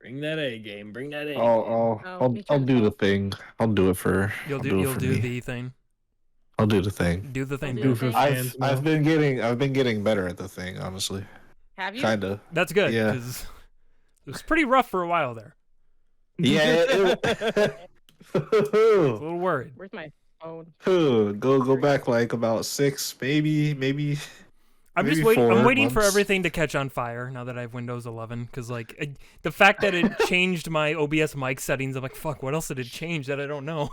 Bring that A game. Bring that A game. I'll do the thing. I'll do it for. You'll do the thing. I'll do the thing. Do the thing. I've been getting better at the thing, honestly. Have you? Kinda. That's good. Yeah. It was pretty rough for a while there. Yeah. A little worried. Where's my phone? Go back like about 6, maybe. I'm just waiting. I'm waiting for everything to catch on fire now that I have Windows 11. Because like the fact that it changed my OBS mic settings, I'm like, fuck. What else did it change that I don't know?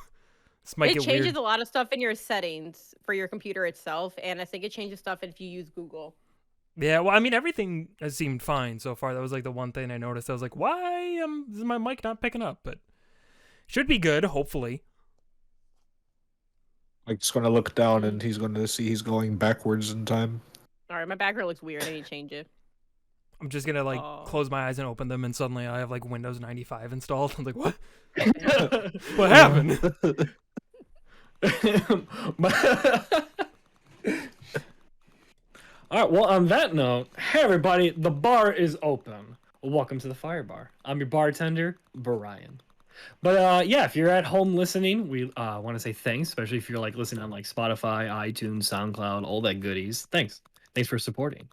This might get changes weird. a lot of stuff in your settings for your computer itself, and I think it changes stuff if you use Google. Yeah, well, I mean, everything has seemed fine so far. That was like the one thing I noticed. I was like, why is my mic not picking up? But should be good, hopefully. Mike's gonna look down and he's gonna see he's going backwards in time. All right, my background looks weird. I need to change it. I'm just gonna like close my eyes and open them, and suddenly I have like Windows 95 installed. I'm like, what? What happened? All right, well, on that note, hey, everybody, the bar is open. Welcome to the Fyre Bar. I'm your bartender, Brian. But yeah, if you're at home listening, we want to say thanks, especially if you're like listening on like Spotify, iTunes, SoundCloud, all that goodies. Thanks for supporting.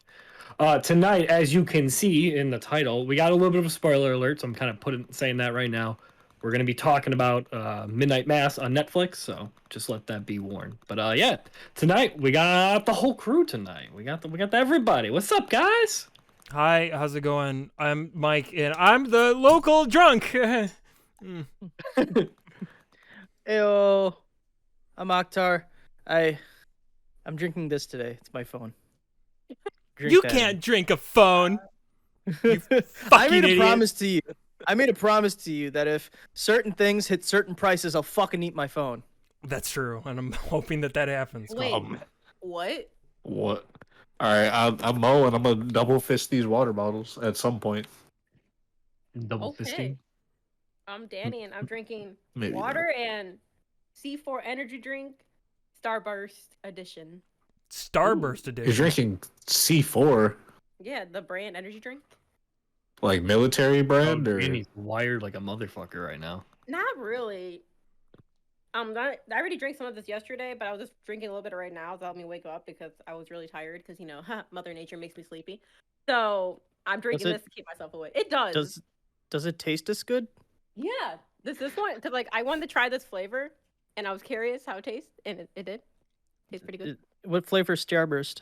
Tonight, as you can see in the title, we got a little bit of a spoiler alert, so I'm kind of saying that right now. We're going to be talking about Midnight Mass on Netflix, so just let that be warned. But yeah, tonight we got the whole crew tonight. We got everybody. What's up, guys? Hi, how's it going? I'm Mike, and I'm the local drunk. Heyo, I'm Akhtar. I'm drinking this today. It's my phone. You can't drink a phone. You I made a idiot. promise to you. I made a promise to you that if certain things hit certain prices, I'll fucking eat my phone. That's true, and I'm hoping that happens. Wait, what? What? All right, I'm Mo, and I'm gonna double fist these water bottles at some point. Double fisting. I'm Danny, and I'm drinking Maybe water and C4 energy drink, Starburst edition. Starburst edition. You're drinking C4, Yeah, the brand energy drink. like military brand, or Danny's wired like a motherfucker right now. Not really. I already drank some of this yesterday, but I was just drinking a little bit right now to help me wake up because I was really tired because, you know, Mother Nature makes me sleepy. So I'm drinking this to keep myself awake. It does. Does it taste as good? Yeah. This one, because like I wanted to try this flavor and I was curious how it tastes, and it did. Tastes pretty good. What flavor is Starburst?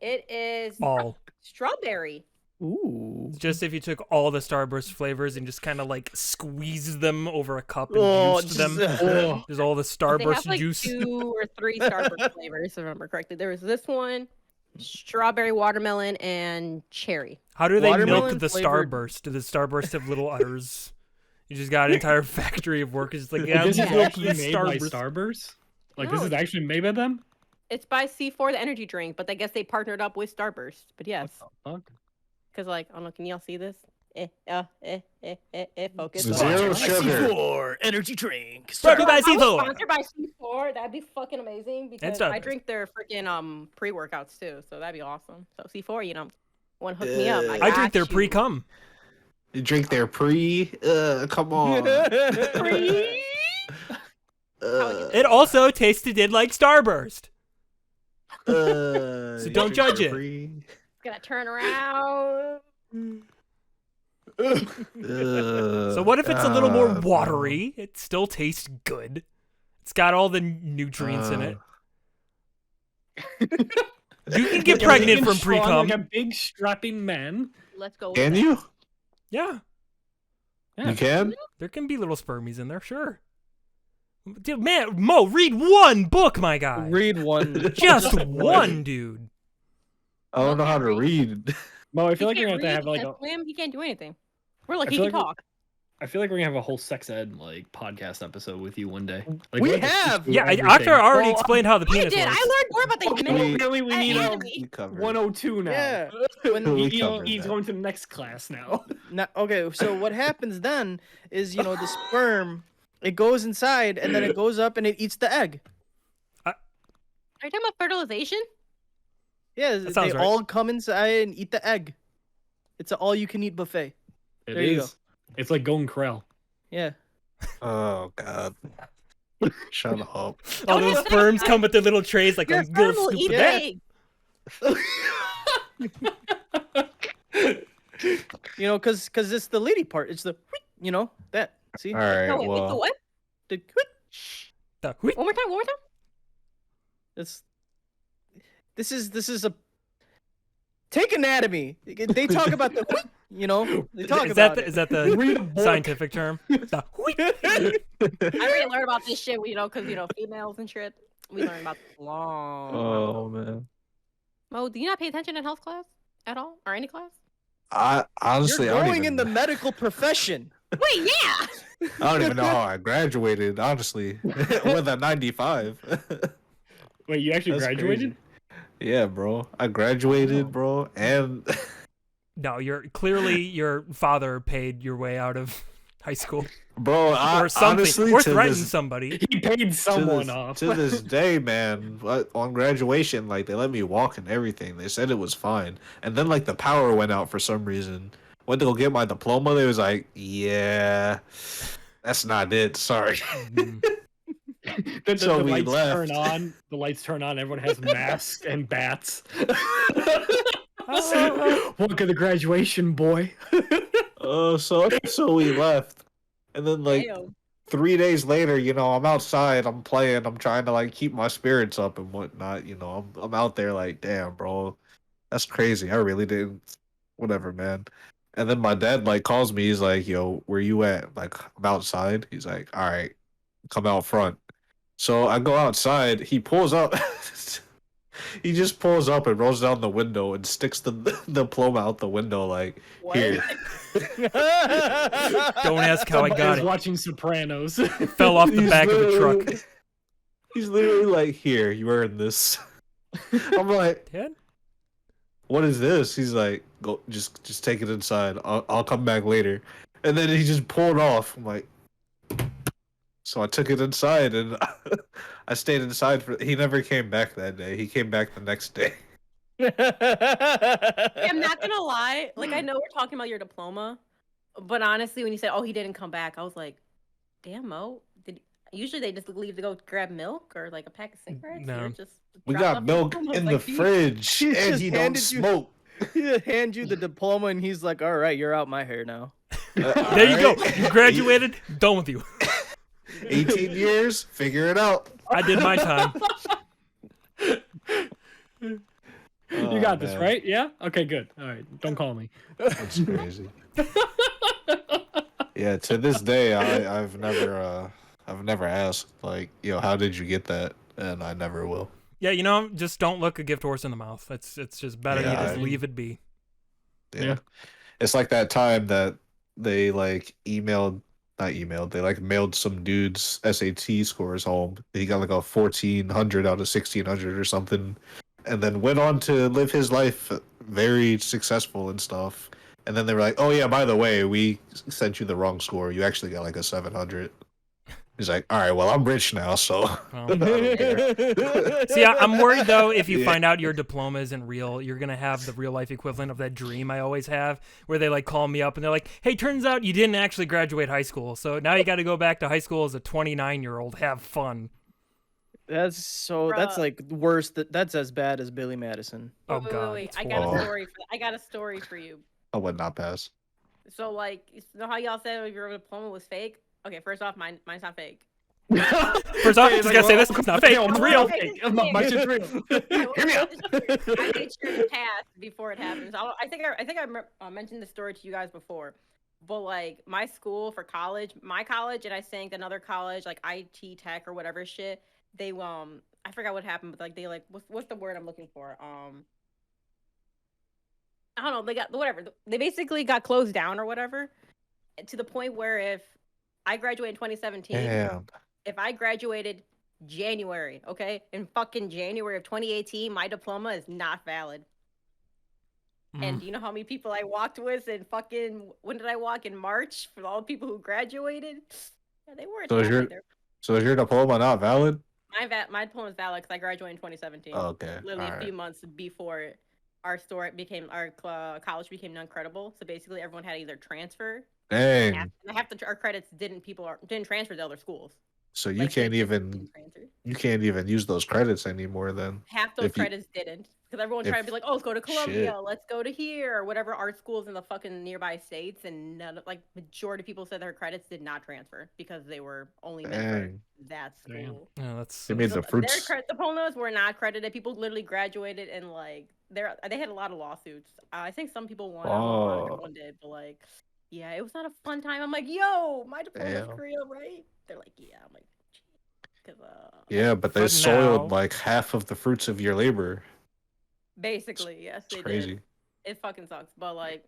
It is All. strawberry. Ooh. Just if you took all the Starburst flavors and just kind of like squeezed them over a cup and juiced them. There's all the Starburst They have like juice. 2 or 3 Starburst flavors, if I remember correctly. There was this one, strawberry, watermelon, and cherry. How do they milk Watermelon the flavored- Starburst? Do the Starburst have little udders? You just got an entire factory of workers. It's like, yeah, This is milk actually the made by Starburst. Starburst? Like, No. this is actually made by them? It's by C4, the energy drink, but I guess they partnered up with Starburst. But yes, Fuck. because like, I don't know, can y'all see this? Focus. Zero sugar. C4 energy drink. Brought to you by If I was C4. sponsored by C4, that'd be fucking amazing because I Starburst. drink their freaking pre-workouts too, so that'd be awesome. So C4, you know, want to hook me up? I drink their got you. pre-cum. You drink their pre? Come on. Pre. It also tasted like Starburst. So don't judge it. Gonna turn around. So what if it's a little more watery? It still tastes good. It's got all the nutrients in it. You can get pregnant from pre-cum. Like a big strapping man. Let's go. Can with you? Yeah, You can? there can be little spermies in there, sure. Dude, man, Mo, read one book, my guy. Read one. Just one, dude. I don't know how to read. Mo, I He feel like you're can't gonna have to read, have like he can't a. swim, he can't do anything. We're like, I he feel can like talk. I feel like we're gonna have a whole sex ed like podcast episode with you one day. Like, We we're gonna have! teach you Yeah, everything. Akhtar already Well, explained how the I penis did. works. I learned more about the human. Really, we need anatomy. 102 now. Yeah. We covered He's that. going to the next class now. Okay, so what happens then is, you know, the sperm, it goes inside and then it goes up and it eats the egg. Are you talking about fertilization? Yeah, That they sounds right. all come inside and eat the egg. It's an all-you-can-eat buffet. It There you is. It's like Golden Corral. Yeah. Oh God. Shut up. All Don't those do that, sperms guys. come with their little trays, like Your I'm gonna sperm will scoop eat it the out. egg. You know, cause it's the lady part. It's the that. See? All right. No, wait, what's the Well, what? The Whee! One more time, one more time. It's this is a take anatomy. They talk about the they talk Is about that it. is that Read a the book. scientific term? The whee! I already learned about this shit, because females and shit. We learned about this long. oh man. Mo, do you not pay attention in health class at all, or any class? I honestly, You're I don't going even. in the medical profession. Wait, yeah. I don't even know how I graduated. Honestly, with a 95. Wait, you actually That's graduated? crazy. Yeah, bro. I graduated, Oh. bro, and No, clearly your father paid your way out of high school bro, or something, honestly, or to threatened this, somebody. He paid someone to off. this, to this day, man. On graduation, like they let me walk and everything. They said it was fine, and then like the power went out for some reason. Went to go get my diploma. They was like, "Yeah, that's not it. Sorry." The So we lights left. turn on. The lights turn on. Everyone has masks and bats. Welcome to the graduation, boy. So we left, and then like Damn. 3 days later, I'm outside, I'm playing, I'm trying to like keep my spirits up and whatnot. I'm out there like, damn, bro, that's crazy. I really didn't. Whatever, man. And then my dad like calls me. He's like, "Yo, where you at?" Like, I'm outside. He's like, "All right, come out front." So I go outside. He pulls up. He just pulls up and rolls down the window and sticks the diploma out the window. Like, What? here. Don't ask how I Somebody got was it. watching Sopranos. Fell off the He's back of the literally- truck. He's literally like, "Here, you earned this." I'm like, Dad? "What is this?" He's like, "Go, just take it inside. I'll come back later." And then he just pulled off. I'm like, so I took it inside and I stayed inside for. He never came back that day. He came back the next day. I'm not gonna lie. Like, I know we're talking about your diploma, but honestly, when you said, "Oh, he didn't come back," I was like, "Damn, Mo. Usually they just leave to go grab milk or like a pack of cigarettes? No. You're just We dropped got off milk diploma. in the Like, dude, fridge, He and just he don't handed you- smoke. He hand you the diploma and he's like, "All right, you're out my hair now." There you go. You graduated. Done with you. 18 years. Figure it out. I did my time. You got this, man. right? Yeah? Okay, good. All right. Don't call me. That's crazy. Yeah, to this day, I've never asked like, how did you get that? And I never will. Yeah, just don't look a gift horse in the mouth. It's just better you Yeah, just I mean- leave it be. Yeah. It's like that time that they like they like mailed some dude's SAT scores home. He got like a 1400 out of 1600 or something, and then went on to live his life very successful and stuff. And then they were like, "Oh yeah, by the way, we sent you the wrong score. You actually got like a 700." He's like, "All right, well, I'm rich now, so." Well, I don't care. see, I'm worried though. If you Yeah. find out your diploma isn't real, you're gonna have the real life equivalent of that dream I always have, where they like call me up and they're like, "Hey, turns out you didn't actually graduate high school, so now you got to go back to high school as a 29-year-old. Have fun." That's Bruh. like worse. That's as bad as Billy Madison. Oh wait, God, wait. it's I got horrible. a story. I got a story for you. I would not pass. So, like, you know how y'all said your diploma was fake? Okay, first off, mine's not fake. First off, just gotta say this: it's not fake. It's real. My shit's real. Hear me out. I made sure to pass before it happens. I think I mentioned this story to you guys before, but like my school for college, my college, and I think another college, like IT Tech or whatever shit. They I forgot what happened, but like they like what's the word I'm looking for? I don't know. They got whatever. They basically got closed down or whatever, to the point where if I graduated in 2017. Damn. If I graduated January, okay, in fucking January of 2018, my diploma is not valid. And do you know how many people I walked with in fucking, when did I walk? In March? For all the people who graduated? Yeah, they weren't So is happy. your- They're- So is your diploma not valid? My diploma is valid because I graduated in 2017. Oh, okay. Literally a Alright. few months before our college became non-credible. So basically everyone had to either transfer Dang. Half our credits didn't transfer to other schools. So you Like, they can't just even didn't transfer. use those credits anymore then. Half those If you credits didn't, because everyone tried to if be like, "Oh, let's go to Columbia, shit. let's go to here," or whatever art schools in the fucking nearby states, and majority of people said their credits did not transfer because they were only meant for Dang. that Damn. school. Oh, that's They made So the fruits. their diplomas were not credited. People literally graduated and like they had a lot of lawsuits. I think some people won. I don't know if a lot of Oh, people did, but like, yeah, it was not a fun time. I'm like, yo, my diploma's damn. Korea, right? They're like, yeah. I'm like, because Yeah, but they For soiled now. like half of the fruits of your labor. basically, yes, It's they crazy. did. It fucking sucks, but like.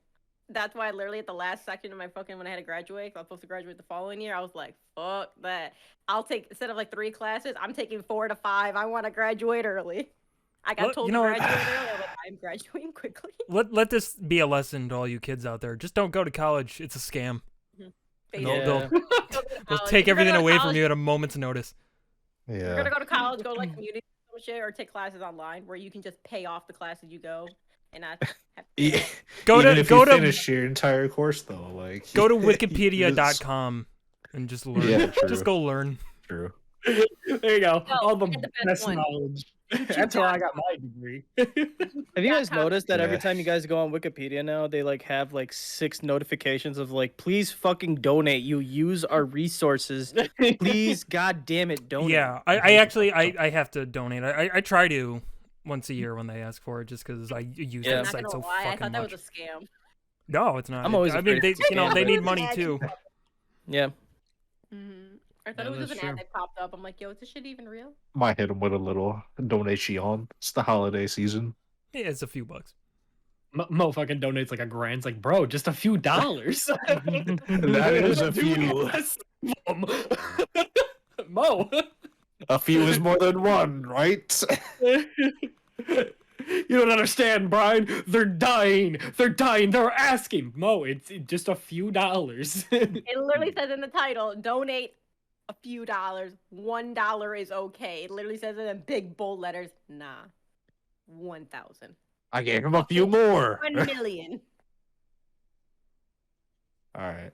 That's why literally at the last section of my fucking when I had to graduate, 'cause I was supposed to graduate the following year, I was like, fuck that. I'll take instead of like 3 classes, I'm taking 4 to 5. I want to graduate early. I got Well, told you to know what? graduate early. I'm like, I'm graduating quickly. Let this be a lesson to all you kids out there. Just don't go to college. It's a scam. And Basically. they'll Yeah. Go to they'll college. take If you're gonna everything go to away from college, you at a moment's notice. you're gonna Yeah. go to college, go to like community or shit, or take classes online where you can just pay off the classes you go and not have to pay Yeah. off. Go Even to if go you to finish your entire course though, like go to you just- wikipedia.com and just learn. Yeah, true. Just go learn. True. There you go. No, All the and the best best one. knowledge. That's where I got my degree. Have you guys .com. noticed that every Yeah. time you guys go on Wikipedia now, they like have like 6 notifications of like, please fucking donate. You use our resources. Please, god damn it, donate. Yeah, I actually I have to donate. I try to once a year when they ask for it, just because I use Yeah. that I'm not site gonna so lie, I fucking thought that much. was a scam. No, it's not. I'm always I mean, afraid they it's a you know scam, they but- need money too. Yeah. I thought Yeah, it was just that's an ad true. that popped up. I'm like, yo, is this shit even real? Might hit him with a little donation. It's the holiday season. Yeah, it's a few bucks. Mo fucking donates like a grand. It's like, bro, just a few dollars. That is a few. Mo. A few is more than one, right? You don't understand, Brian. They're dying. They're dying. They're asking. Mo, it's just a few dollars. It literally says in the title, donate a few dollars. $1 is okay. It literally says it in big bold letters. Nah. 1,000. I gave him a few more. 1,000,000. All right.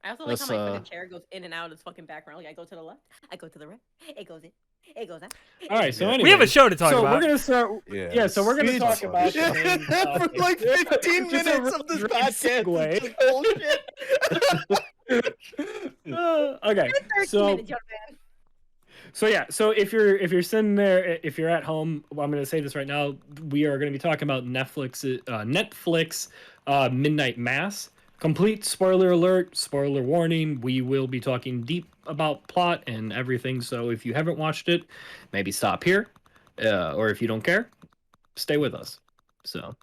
I also like Let's, how my fucking chair goes in and out of this fucking background. Like I go to the left, I go to the right, it goes in, it goes out. All right, so Yeah. anyway, We have a show to talk so about. we're gonna start. Yeah, so we're gonna Speed talk about bump. the main For topic. like 15 Just a minutes of this great podcast. segue. It's just bullshit. Okay, 13 so minutes, young man. so yeah, so if you're sitting there, if you're at home, well, I'm gonna say this right now. We are gonna be talking about Netflix Midnight Mass. Complete spoiler alert, spoiler warning. We will be talking deep about plot and everything. So if you haven't watched it, maybe stop here, or if you don't care, stay with us. So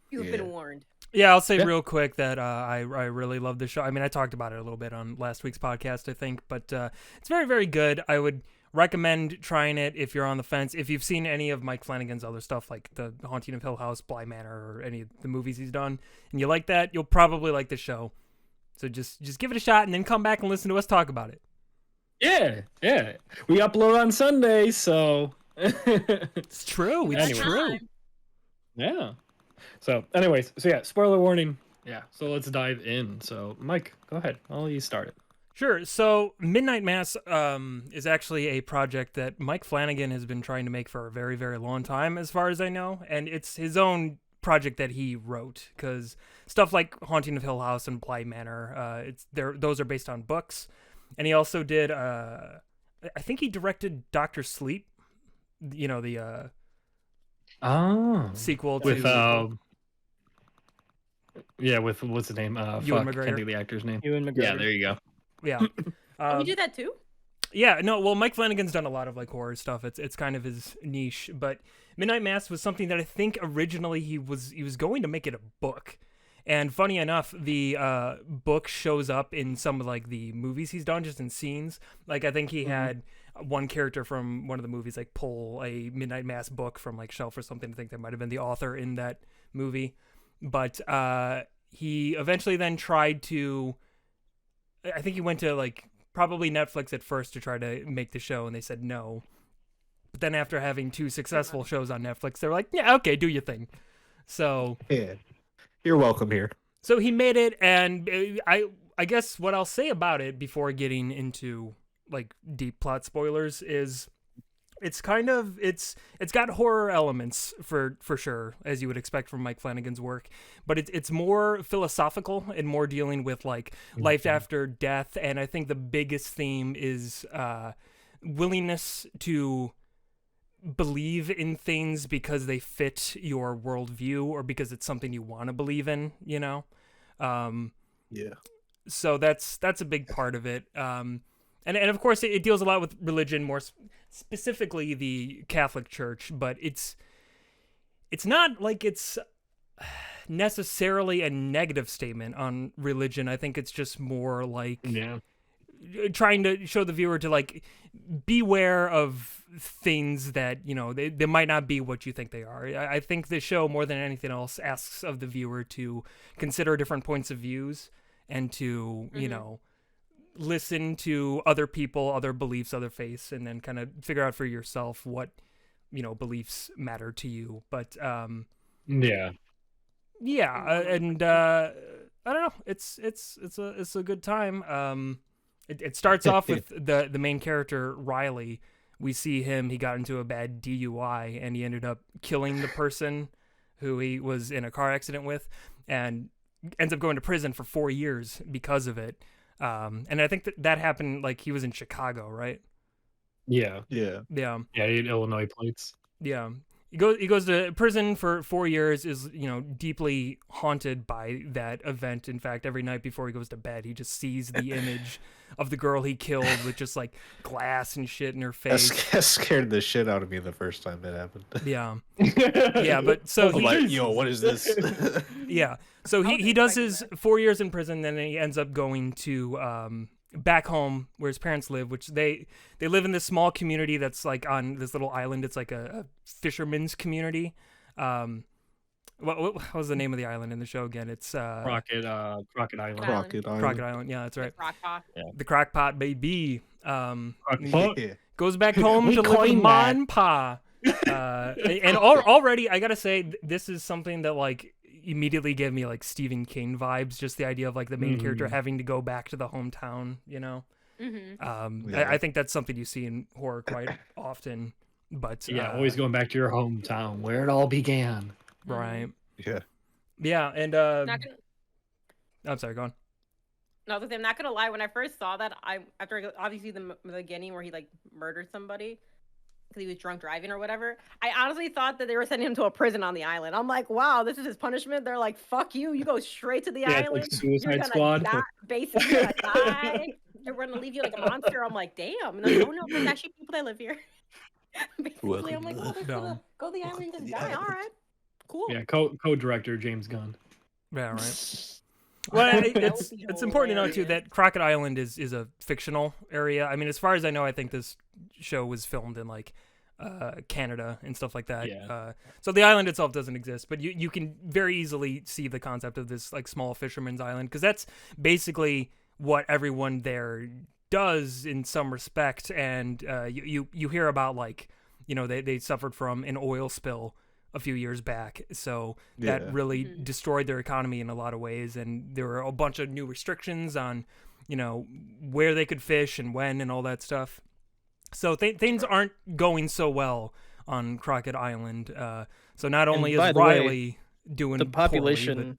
You've Yeah. been warned. Yeah, I'll say Yeah. real quick that I really love the show. I mean, I talked about it a little bit on last week's podcast, I think, but it's very, very good. I would recommend trying it if you're on the fence. If you've seen any of Mike Flanagan's other stuff, like The Haunting of Hill House, Bly Manor, or any of the movies he's done, and you like that, you'll probably like the show. So just give it a shot and then come back and listen to us talk about it. yeah, we upload on Sunday, so It's true. It's Anyway. true. yeah. So, anyways, so yeah, spoiler warning. Yeah, so let's dive in. So, Mike, go ahead. I'll let you start it. Sure. So Midnight Mass is actually a project that Mike Flanagan has been trying to make for a very, very long time, as far as I know, and it's his own project that he wrote. Because stuff like Haunting of Hill House and Bly Manor, those are based on books, and he also did. I think he directed Doctor Sleep. You know the Oh, sequel with to yeah, with what's his name? Ewan Fuck, can't McGregor. think of the actor's name. Ewan McGregor. Yeah, there you go. yeah. Oh, we did that too? Yeah, no, well, Mike Flanagan's done a lot of like horror stuff. It's kind of his niche, but Midnight Mass was something that I think originally he was going to make it a book. And funny enough, the book shows up in some of like the movies he's done, just in scenes. Like I think he had one character from one of the movies like pull a Midnight Mass book from like shelf or something. I think that might have been the author in that movie. But he eventually then tried to, I think he went to like probably Netflix at first to try to make the show, and they said no. But then after having 2 successful shows on Netflix, they were like, yeah, okay, do your thing. So Yeah. You're welcome here. So he made it, and I guess what I'll say about it before getting into like deep plot spoilers is it's got horror elements for sure, as you would expect from Mike Flanagan's work, but it's more philosophical and more dealing with like life after death. And I think the biggest theme is willingness to believe in things because they fit your worldview or because it's something you want to believe in, you know? Yeah. So that's a big part of it. And of course it deals a lot with religion, more specifically the Catholic Church, but it's not like it's necessarily a negative statement on religion. I think it's just more like trying to show the viewer to like beware of things that, you know, they might not be what you think they are. I think the show, more than anything else, asks of the viewer to consider different points of views and to, you know, listen to other people, other beliefs, other faiths, and then kind of figure out for yourself what, you know, beliefs matter to you. But and I don't know, it's a good time. It starts off with the main character Riley. We see him, he got into a bad DUI and he ended up killing the person who he was in a car accident with, and ends up going to prison for 4 years because of it. And I think that happened, like, he was in Chicago, right? Yeah. Yeah. Yeah. Yeah, he had Illinois plates. Yeah. He goes to prison for 4 years, is, you know, deeply haunted by that event. In fact, every night before he goes to bed, he just sees the image of the girl he killed with just like glass and shit in her face. That scared the shit out of me the first time that happened. Yeah. Yeah, but so I'm like, yo, what is this? Yeah. So he does his 4 years in prison, then he ends up going to back home where his parents live, which they live in this small community that's like on this little island. It's like a fisherman's community. What was the name of the island in the show again? It's Crockett Island. Crockett Island. Crockett Island. Yeah, that's right. Crockpot. The Crockpot baby. Yeah. Goes back home to live with Ma and Pa. And already I gotta say, this is something that like immediately gave me like Stephen King vibes. Just the idea of like the main character having to go back to the hometown, you know. I think that's something you see in horror quite often. But always going back to your hometown where it all began. Right. Yeah. And Not gonna, I'm sorry, go on. no, I'm not gonna lie. When I first saw that, after obviously the beginning where he like murdered somebody because he was drunk driving or whatever, I honestly thought that they were sending him to a prison on the island. I'm like, wow, this is his punishment. They're like, fuck you, you go straight to the island. It's like Suicide You're Squad. Basically, you're gonna die. They're gonna leave you like a monster. I'm like, damn. And they're like, oh no, there's actually people that live here. Basically, I'm like, oh, they're gonna go to the island and just die. All right, cool. Yeah, co-director James Gunn. Yeah, right. Well, it's important to know too that Crockett Island is a fictional area. I mean, as far as I know, I think this show was filmed in like Canada and stuff like that. Yeah. So the island itself doesn't exist, but you can very easily see the concept of this like small fisherman's island, because that's basically what everyone there does in some respect. And you hear about like, you know, they suffered from an oil spill a few years back, so that really destroyed their economy in a lot of ways, and there were a bunch of new restrictions on, you know, where they could fish and when and all that stuff. So things aren't going so well on Crockett Island. So not only is Riley doing the population, poorly,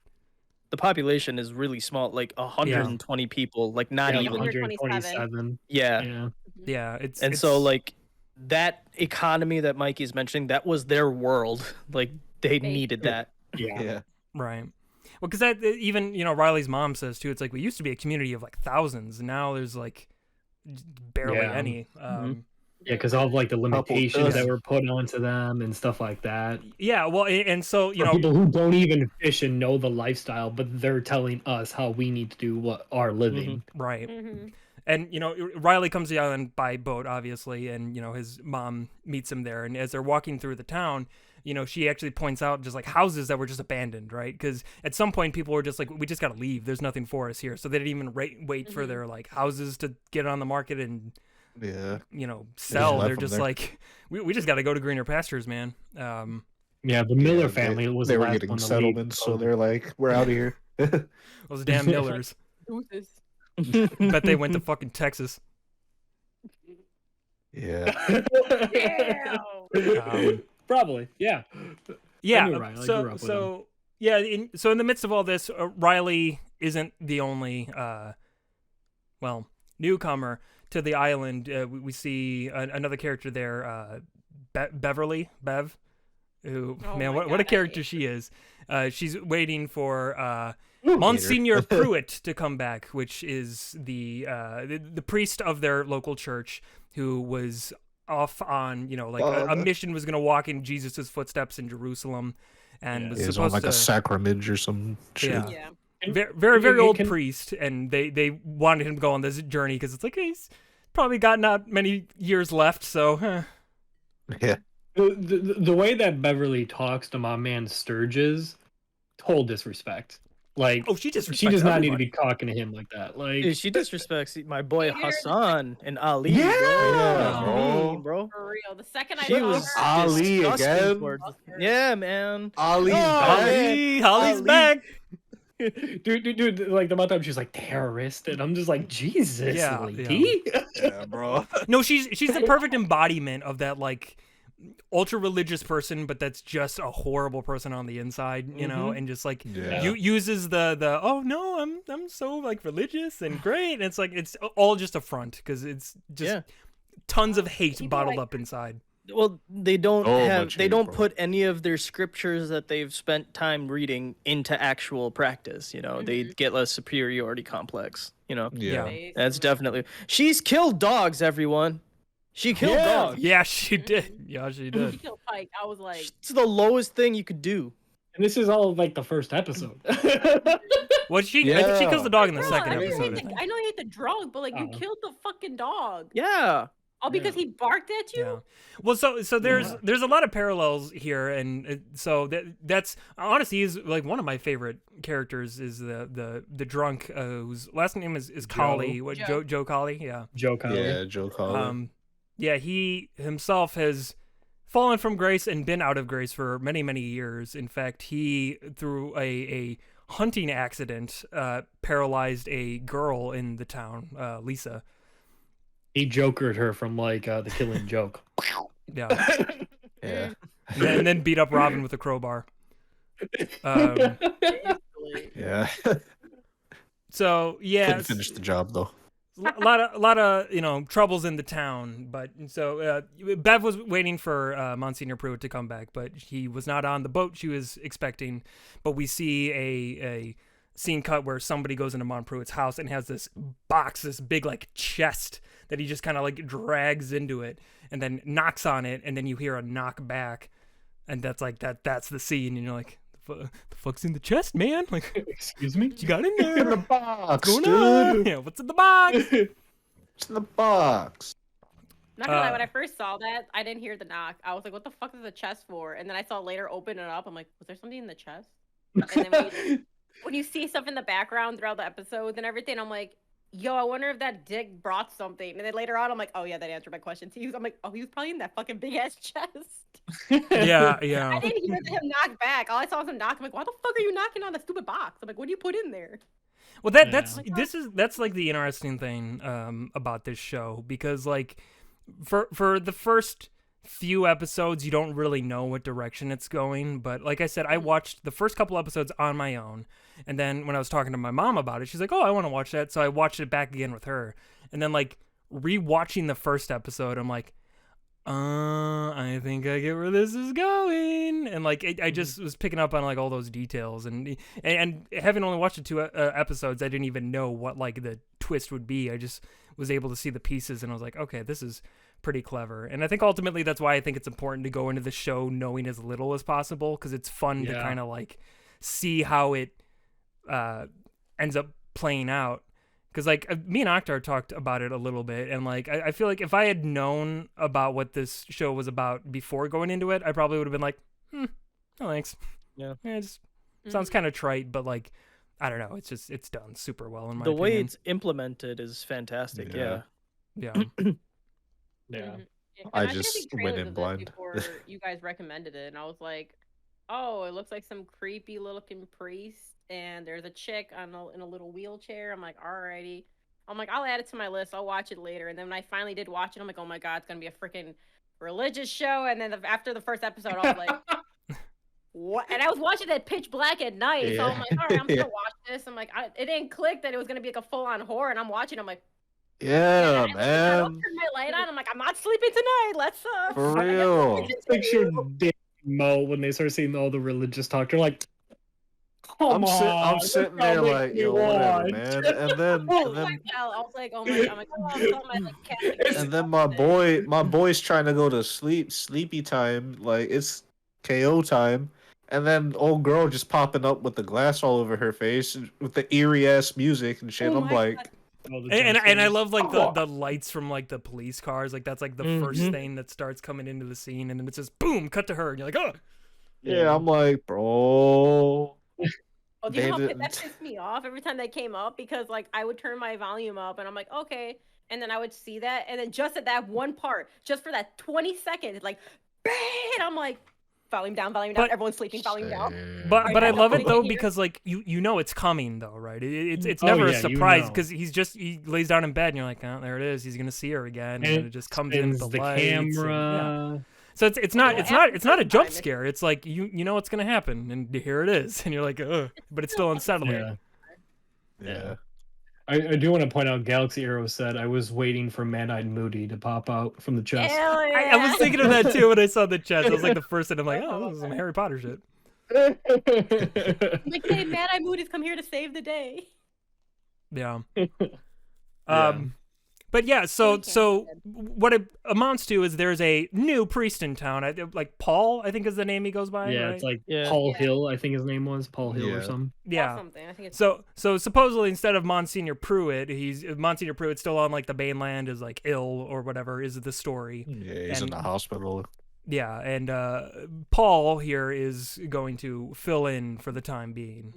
the population is really small, like 120 people, like not even. 127. Yeah. It's so like that economy that Mikey's mentioning, that was their world. Like they needed that. Yeah. Right. Well, because that even, you know, Riley's mom says too, it's like we used to be a community of like thousands, and now there's like barely any. Yeah, because all of like the limitations that were put onto them and stuff like that. Yeah, well, and so you know, people who don't even fish and know the lifestyle, but they're telling us how we need to do what our living. Right. And, you know, Riley comes to the island by boat, obviously, and, you know, his mom meets him there. And as they're walking through the town, you know, she actually points out just like houses that were just abandoned, right? Because at some point people were just like, we just got to leave. There's nothing for us here. So they didn't even wait for their like houses to get on the market and, you know, sell. They're just like, we just got to go to greener pastures, man. Yeah, the Miller family was they the were last getting one to settlements, leave, so they're like, we're out of here. Those damn Millers. Deuces. Bet they went to fucking Texas. Yeah. Damn. Probably, yeah. Yeah. knew Riley. I grew up with him. Yeah. So in the midst of all this, Riley isn't the only newcomer to the island. We see another character there, Beverly, Bev, who Oh man, my what a God, I character hate she is. She's waiting for Hater. Monsignor Pruitt to come back, which is the priest of their local church who was off on a mission, was going to walk in Jesus's footsteps in Jerusalem, and was He's on supposed like to a sacrament or some shit. Yeah. Yeah. very old priest, and they wanted him to go on this journey because it's like he's probably got not many years left, so Yeah. The way that Beverly talks to my man Sturgis, total disrespect. Like, she disrespects she does not need to everybody. be talking to him like that. Like, Dude, she disrespects my boy Hater. Hassan and Ali. Yeah, bro. bro. For real. The second I She saw was her, Ali disgusting again? towards- Yeah, man. Ali's Holly's Ali. back. dude, like the amount of time she's like terrorist, and I'm just like, Jesus, Yeah, lady. Yeah, bro. No, she's the perfect embodiment of that like ultra religious person, but that's just a horrible person on the inside, and just like Yeah. uses the oh no, I'm so like religious and great, and it's like it's all just a front because it's just tons of hate People bottled like- up inside. Well, they don't So much hate, don't bro. put any of their scriptures that they've spent time reading into actual practice. They get a superiority complex. Yeah. That's definitely. She's killed dogs, everyone. She killed dogs. Yeah, she did. Yeah, she she did. killed Pike. I was like, It's the lowest thing you could do. And this is all like the first episode. Well, I think she kills the dog in the "Bro, second I know you episode. I hate the- think. I know you hate the drug, but like you Oh. killed the fucking dog. Yeah. All because he barked at you? Yeah. Well, so there's a lot of parallels here, and so that's honestly is like one of my favorite characters is the drunk whose last name is Colley. What Joe Colley? Yeah. Joe Colley. Yeah, Joe Colley. Yeah, he himself has fallen from grace and been out of grace for many years. In fact, he through a hunting accident paralyzed a girl in the town, Lisa. He jokered her from like the Killing Joke. Yeah. Yeah. And then beat up Robin with a crowbar. Basically. Yeah. So yeah, Couldn't finish the job though. a lot of troubles in the town. But so Bev was waiting for Monsignor Pruitt to come back, but he was not on the boat she was expecting. But we see a scene cut where somebody goes into Mon Pruitt's house and has this box, this big like chest that he just kind of like drags into it and then knocks on it, and then you hear a knock back, and that's the scene, and you're like, the fuck's in the chest, man? Like, Excuse me? what you got in there? In the box, What's going on? dude. Yeah, what's in the box? It's in the box. Not gonna lie, when I first saw that, I didn't hear the knock. I was like, what the fuck is the chest for? And then I saw later open it up. I'm like, was there something in the chest? And then when you see stuff in the background throughout the episodes and everything, I'm like, yo, I wonder if that dick brought something. And then later on, I'm like, oh yeah, that answered my question. I'm like, oh, he was probably in that fucking big ass chest. Yeah. I didn't hear him knock back. All I saw was him knock. I'm like, why the fuck are you knocking on the stupid box? I'm like, what do you put in there? Well, that's like the interesting thing about this show, because like for the first few episodes you don't really know what direction it's going, but like I said, I watched the first couple episodes on my own, and then when I was talking to my mom about it, she's like, oh, I want to watch that, so I watched it back again with her, and then like rewatching the first episode, I'm like, I think I get where this is going, and like I just was picking up on like all those details, and having only watched the two episodes, I didn't even know what like the twist would be. I just was able to see the pieces, and I was like, okay, this is pretty clever. And I think ultimately that's why I think it's important to go into the show knowing as little as possible, because it's fun to kind of like see how it ends up playing out. Because like me and Akhtar talked about it a little bit, and like I feel like if I had known about what this show was about before going into it, I probably would have been like, no thanks. Yeah. It just sounds kind of trite, but like I don't know, it's done super well in my The opinion. way it's implemented is fantastic. Yeah. Yeah. Yeah. Yeah. Mhm. Yeah, I 'cause just seen went trailers in of this blind. before you guys recommended it, and I was like, oh, it looks like some creepy looking priest and there's a chick in a little wheelchair. I'm like, alrighty. I'm like, I'll add it to my list. I'll watch it later. And then when I finally did watch it, I'm like, oh my god, it's gonna be a freaking religious show. And then after the first episode, I was like, what? And I was watching that pitch black at night, so I'm like, all right, I'm gonna watch this. I'm like, it didn't click that it was gonna be like a full on horror, and I'm watching. I'm like, Yeah, I man. turned my light on. I'm like, I'm not sleeping tonight. Let's For I guess real. we can Picture continue. Dave and Mo when they start seeing all the religious talk. They're like, come I'm sitting there like, yo, whatever, man. And then I was like, oh my god, I'm like, oh, I'll tell my like Catholic. and then my boy's trying to go to sleep, sleepy time, like it's KO time. And then old girl just popping up with the glass all over her face with the eerie ass music and shit. Oh I'm my like, God. And I love like Oh. the lights from like the police cars, like that's like the first thing that starts coming into the scene, and then it's just boom, cut to her, and you're like, oh, yeah, I'm like, bro. Oh, do you know They how didn't- that pissed me off every time that came up? Because like I would turn my volume up and I'm like, okay, and then I would see that, and then just at that one part, just for that 20 seconds, it's like, bang! And I'm like, volume down, But- everyone's sleeping, volume down. But I love it though Here. because like you know it's coming though, right? It's Oh, never yeah, a you surprise know. because he lays down in bed and you're like, oh, there it is. He's gonna see her again, and then it just comes in with spins the lights. and- yeah. camera. So it's not Well, it's not after it's not a some jump time, it's- scare. It's like you know what's gonna happen, and here it is, and you're like, ugh, but it's still unsettling. Yeah. Yeah. I do want to point out Galaxy Arrow said I was waiting for Man-Eyed Moody to pop out from the chest. Hell I yeah. was thinking of that too when I saw the chest. It was like the first thing I'm like, oh, this is some Harry Potter shit. Like, hey, Mad Eye Moody's come here to save the day. Yeah. Yeah. But yeah, so We can't what it amounts to is there's a new priest in town. Like Paul, I think is the name he goes by. Yeah, right? it's like Yeah. Paul Yeah. Hill, I think his name was Paul Hill or Yeah. something. yeah. Something. I think it's So supposedly instead of Monsignor Pruitt, Monsignor Pruitt's still on like the mainland, is like ill or whatever is the story. Yeah, he's in And- the hospital. Yeah, and Paul here is going to fill in for the time being.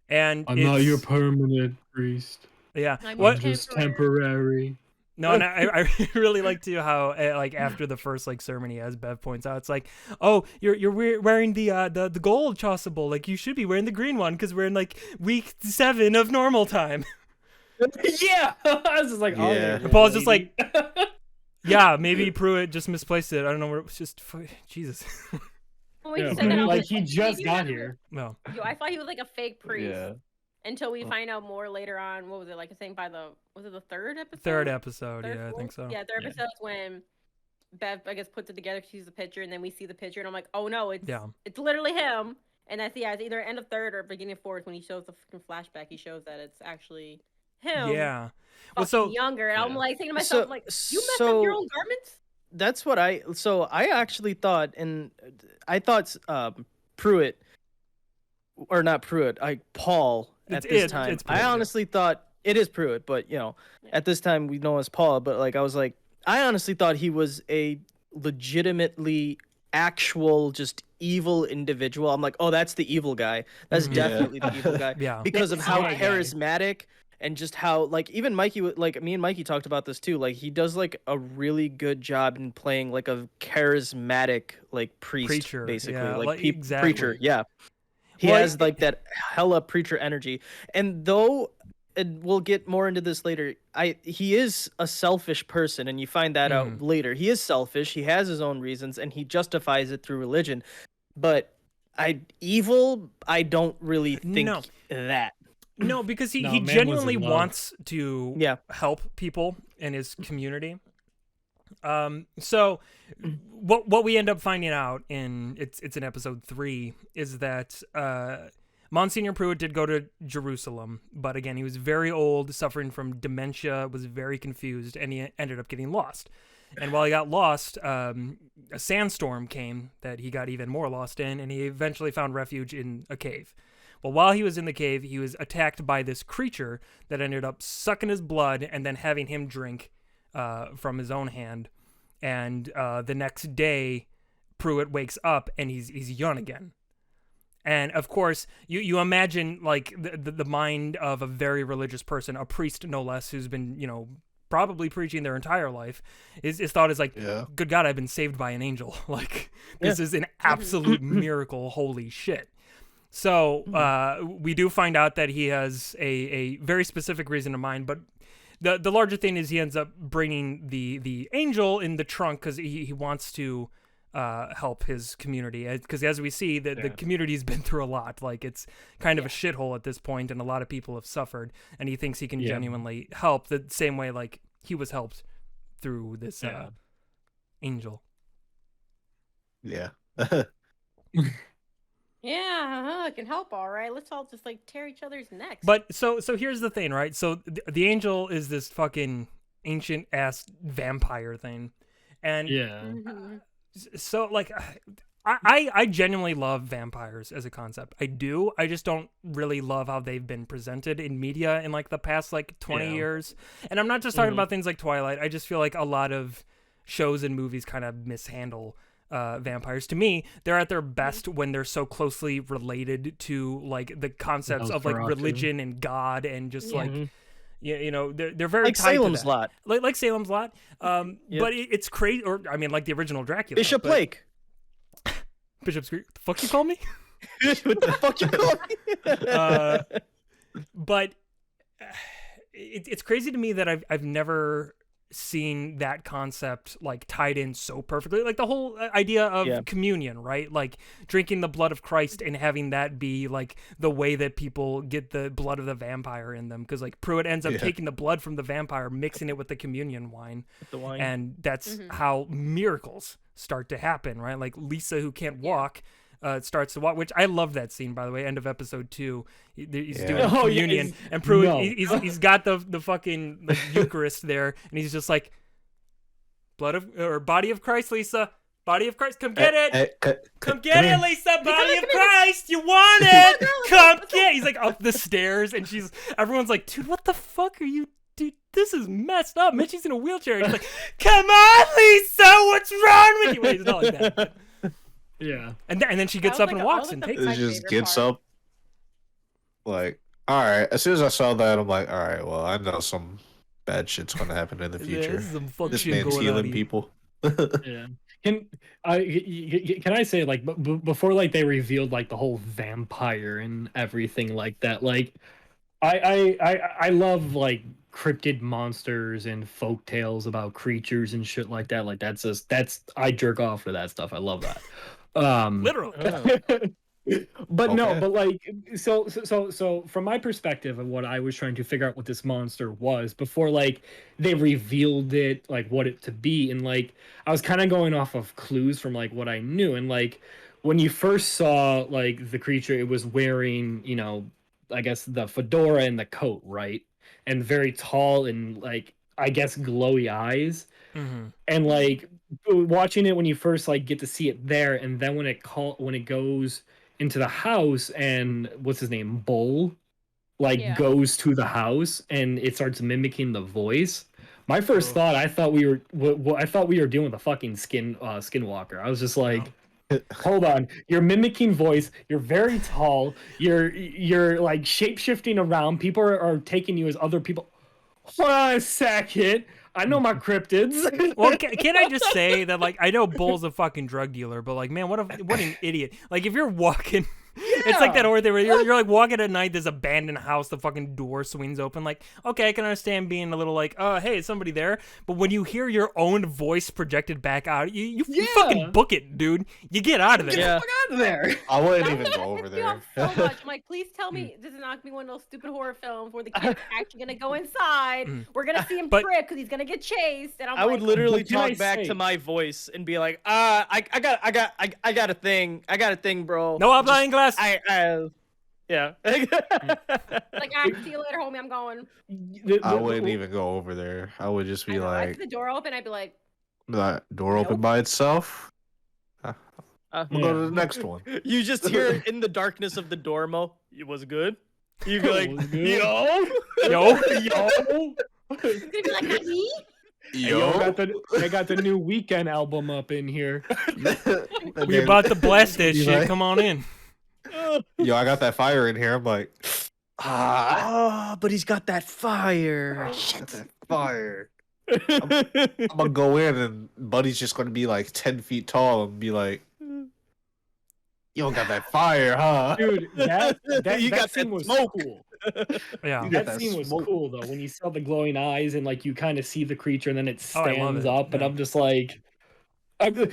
And I'm not your it's- permanent priest. yeah. I'm What? I'm just temporary. No, and I really like to how like after the first like sermon, as Bev points out, it's like, oh, you're wearing the gold chasuble, like you should be wearing the green one because we're in like week 7 of normal time. Yeah, I was just like, oh, Yeah. And Paul's just like, yeah, maybe Pruitt just misplaced it. I don't know where it was. Just Jesus. When you yeah. said that, I was like he just maybe got he- here. No. Yo, I thought he was like a fake priest. Yeah. Until we find out more later on. What was it like? I think was it the third episode? Third episode, Third, yeah, I think fourth? so. Yeah, third episode's when Bev, I guess, puts it together. She sees the picture, and then we see the picture, and I'm like, oh no, it's Yeah. it's literally him. And that's it's either end of third or beginning of fourth when he shows the freaking flashback. He shows that it's actually him. Yeah. Fucking Well, so younger, and I'm Yeah. like thinking to myself, So- like, you messed up your own garments. That's what I actually thought, and I thought Pruitt, or not Pruitt, Paul at this time. it's Pruitt, I yeah. honestly thought it is Pruitt, but you know, at this time we know as Paul. But like I was like, I honestly thought he was a legitimately actual just evil individual. I'm like, oh, that's the evil guy. That's Mhm. Yeah. definitely the evil guy Yeah. because of how Yeah, yeah. charismatic. And just how, like, even Mikey, like, me and Mikey talked about this too. Like, he does, like, a really good job in playing, like, a charismatic, like, priest, Preacher, basically. yeah, Like, like, exactly. preacher, yeah. He Well, has, like, that hella preacher energy. And though, and we'll get more into this later, he is a selfish person, and you find that out later. He is selfish, he has his own reasons, and he justifies it through religion. But evil, I don't really think No. that. No, because he No, man was genuinely in love. wants to Yeah. help people in his community. So what we end up finding out it's in episode 3 is that Monsignor Pruitt did go to Jerusalem, but again he was very old, suffering from dementia, was very confused, and he ended up getting lost. And while he got lost, a sandstorm came that he got even more lost in, and he eventually found refuge in a cave. Well, while he was in the cave, he was attacked by this creature that ended up sucking his blood and then having him drink from his own hand. And the next day, Pruitt wakes up and he's young again. And of course, you imagine like the mind of a very religious person, a priest no less, who's been probably preaching their entire life. His thought is like, Yeah. good God, I've been saved by an angel. Like this is an absolute miracle. Holy shit. So we do find out that he has a very specific reason in mind, but the larger thing is he ends up bringing the angel in the trunk because he wants to help his community. Because as we see, the community's been through a lot. Like, it's kind of a shithole at this point, and a lot of people have suffered, and he thinks he can genuinely help the same way like he was helped through this angel. Yeah. Yeah, it can help, all right. Let's all just like tear each other's necks. But so here's the thing, right? So the angel is this fucking ancient ass vampire thing, and so like I genuinely love vampires as a concept. I do. I just don't really love how they've been presented in media in like the past like 20 years. And I'm not just talking about things like Twilight. I just feel like a lot of shows and movies kind of mishandle vampires. To me, they're at their best when they're so closely related to like the concepts of like religion and God and just like you know they're very like tied Salem's to that. Lot, like Salem's Lot. But it's crazy. Or I mean, like the original Dracula. Bishop Lake. Bishop's Creek. The fuck you call me? What the fuck you call me? But it's crazy to me that I've never seen that concept like tied in so perfectly, like the whole idea of communion, right? Like drinking the blood of Christ and having that be like the way that people get the blood of the vampire in them, because like Pruitt ends up taking the blood from the vampire, mixing it with the communion wine, and that's how miracles start to happen, right? Like Lisa, who can't walk, starts to walk, which I love that scene, by the way. End of episode 2, he's doing communion, and Pruitt, he's got the fucking like, Eucharist there, and he's just like, body of Christ, Lisa, body of Christ, come get it, come get it, Lisa, body of Christ, you want it, come get. He's like up the stairs, and everyone's like, dude, what the fuck are you? Dude, this is messed up. Mitchie's in a wheelchair. And he's like, come on, Lisa, what's wrong with you? Wait, it's not like that. Yeah. And then she gets up and walks and takes it. It just gets up. Like, all right. As soon as I saw that, I'm like, all right, well, I know some bad shit's going to happen in the future. This man's healing people. Yeah. Can I say, like, before, like, they revealed, like, the whole vampire and everything like that, like, I love, like, cryptid monsters and folk tales about creatures and shit like that. Like, I jerk off to that stuff. I love that. Literally. But no, but like, so from my perspective of what I was trying to figure out what this monster was before, like, they revealed it, like, what it to be, and like, I was kind of going off of clues from like what I knew, and like, when you first saw like the creature, it was wearing, you know, I guess the fedora and the coat, right, and very tall and like, I guess glowy eyes, and like watching it when you first like get to see it there, and then when it goes into the house and what's his name, Bull, like goes to the house and it starts mimicking the voice. My first thought, I thought we were dealing with a fucking skinwalker. I was just like, hold on, you're mimicking voice, you're very tall, you're like shape shifting around, people are taking you as other people. Hold on a second, I know my cryptids. Well, can I just say that, like, I know Bull's a fucking drug dealer, but like, man, what an idiot. Like, if you're walking, it's like that old thing where you're like walking at night, there's an abandoned house, the fucking door swings open. Like, okay, I can understand being a little like, oh, hey, is somebody there? But when you hear your own voice projected back out, you fucking book it, dude. You get out of there. Get the fuck out of there. I wouldn't even go over there. So much. I'm like, please tell me this is not gonna be one of those stupid horror films where the kid's actually gonna go inside. We're gonna see him trip because he's gonna get chased. And I would literally talk back to my voice and be like, I got a thing. I got a thing, bro. No habla inglés. Yeah. Like, I see you later, homie. I'm going. I wouldn't even go over there. I would just be like, I see the door open. I'd be like, the door open by itself. We'll go to the next one. You just hear in the darkness of the door, Mo, it was good. You go like, yo. it's gonna be like, not me. Yo, I got the new Weekend album up in here. We about to blast that shit. Like, come on in. Yo, I got that fire in here. I'm like, but he's got that fire. Got that fire. I'm gonna go in and Buddy's just gonna be like 10 feet tall and be like, You don't got that fire, huh? Dude, that You got scene that was smoke. cool. Yeah. You got That that scene was smoke. cool though, when you saw the glowing eyes and like you kind of see the creature and then it Oh, I love stands it, up, and yeah. I'm just like,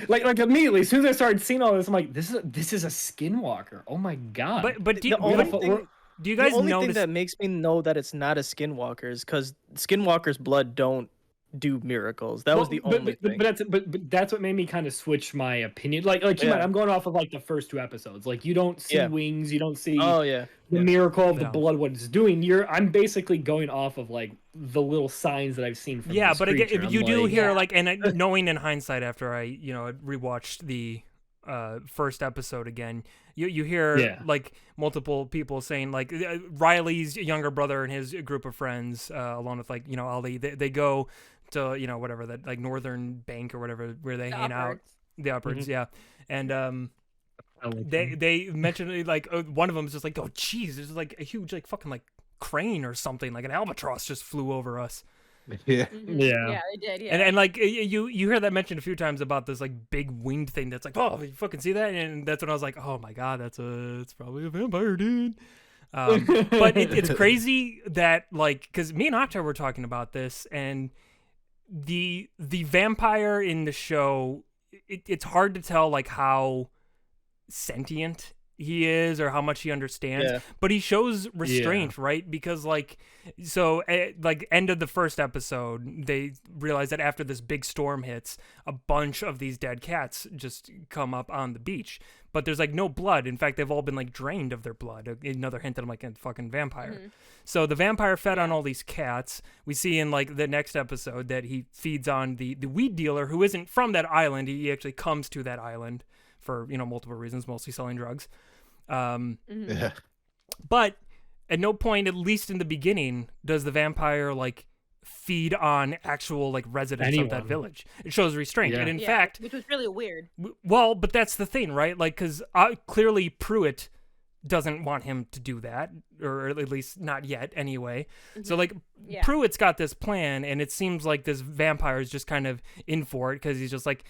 like immediately as soon as I started seeing all this, I'm like, this is a skinwalker. Oh my god! But do The you, only but thing, do you the guys only notice? thing that makes me know that it's not a skinwalker is because skinwalker's blood don't do miracles. That was the only thing. But that's what made me kind of switch my opinion. Like keep in mind, Yeah. I'm going off of like the first 2 episodes. Like you don't see Yeah. wings, you don't see Oh yeah. the Yeah. miracle of the Yeah. blood, what it's doing. I'm basically going off of like the little signs that I've seen from Yeah, this but again, creature. if I'm you do like, hear like, and knowing in hindsight after I rewatched the first episode again, you hear Yeah. like multiple people saying like Riley's younger brother and his group of friends, along with like Ali, they go to whatever that like Northern Bank or whatever where they hang out, the upwards, yeah, and they mentioned like one of them is just like, oh geez, there's like a huge like fucking like crane or something, like an albatross just flew over us. Yeah. Yeah, they did. Yeah. And like you hear that mentioned a few times about this like big winged thing that's like, oh, you fucking see that? And that's when I was like, oh my god, it's probably a vampire, dude. But it's crazy that like, because me and Octar were talking about this, and the vampire in the show, it's hard to tell like how sentient he is or how much he understands, but he shows restraint, right? Because like, so like end of the first episode, they realize that after this big storm hits, a bunch of these dead cats just come up on the beach, but there's like no blood. In fact, they've all been like drained of their blood. Another hint that I'm like a fucking vampire. So the vampire fed on all these cats. We see in like the next episode that he feeds on the weed dealer who isn't from that island. He actually comes to that island for multiple reasons, mostly selling drugs. Yeah. But at no point, at least in the beginning, does the vampire like feed on actual like residents of that village. It shows restraint, and in fact, which was really weird. Well, but that's the thing, right? Like, because clearly Pruitt doesn't want him to do that, or at least not yet, anyway. So like, Pruitt's got this plan, and it seems like this vampire is just kind of in for it because he's just like,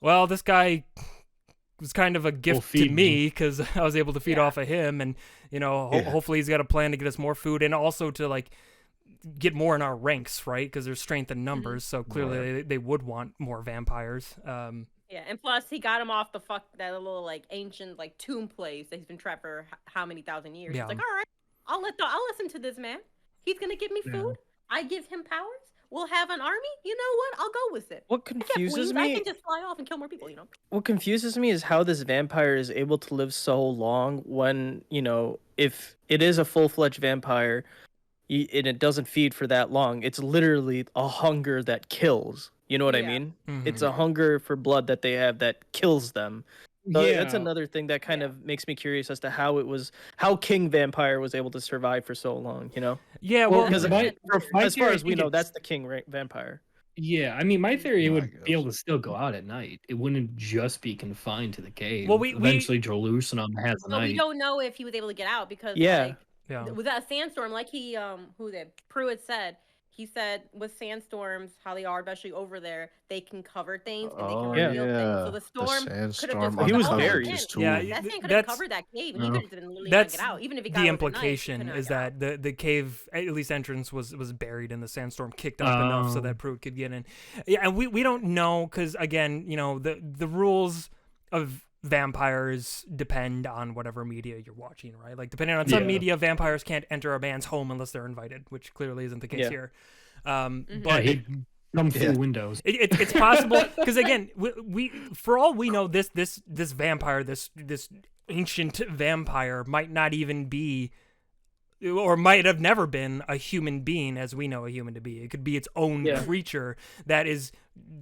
well, this guy was kind of a gift to me because I was able to feed off of him, and hopefully he's got a plan to get us more food and also to like get more in our ranks, right? Because there's strength in numbers, so clearly they would want more vampires. Yeah, and plus he got him off that little like ancient like tomb place that he's been trapped for how many thousand years. Yeah. He's like, all right, I'll listen to this man. He's gonna give me food. I give him powers. We'll have an army. You know what? I'll go with it. What confuses me? I can just fly off and kill more people. What confuses me is how this vampire is able to live so long when if it is a full-fledged vampire, and it doesn't feed for that long. It's literally a hunger that kills. You know what I mean? Mm-hmm. It's a hunger for blood that they have that kills them. So that's another thing that kind of makes me curious as to how King Vampire was able to survive for so long. Yeah, well, because as far as we know, that's that's the King Vampire. Yeah, I mean, my theory, it would be able to still go out at night. It wouldn't just be confined to the cave. Well, eventually Jerusalem has a But night. we don't know if he was able to get out because with that sandstorm, like Pruitt said. He said with sandstorms, how they are, especially over there, they can cover things and they can reveal things. So the storm could have just he was buried. That sand could have covered that cave, and he could have been literally not get out. Even if he got the out implication at night, is that the cave, at least entrance, was buried and the sandstorm kicked up enough so that Pruitt could get in. Yeah, and we don't know because again, the rules of vampires depend on whatever media you're watching, right? Like depending on some media, vampires can't enter a man's home unless they're invited, which clearly isn't the case here. But come through windows. It's possible because again, we for all we know, this vampire, this ancient vampire might not even be, or might have never been a human being as we know a human to be. It could be its own creature that is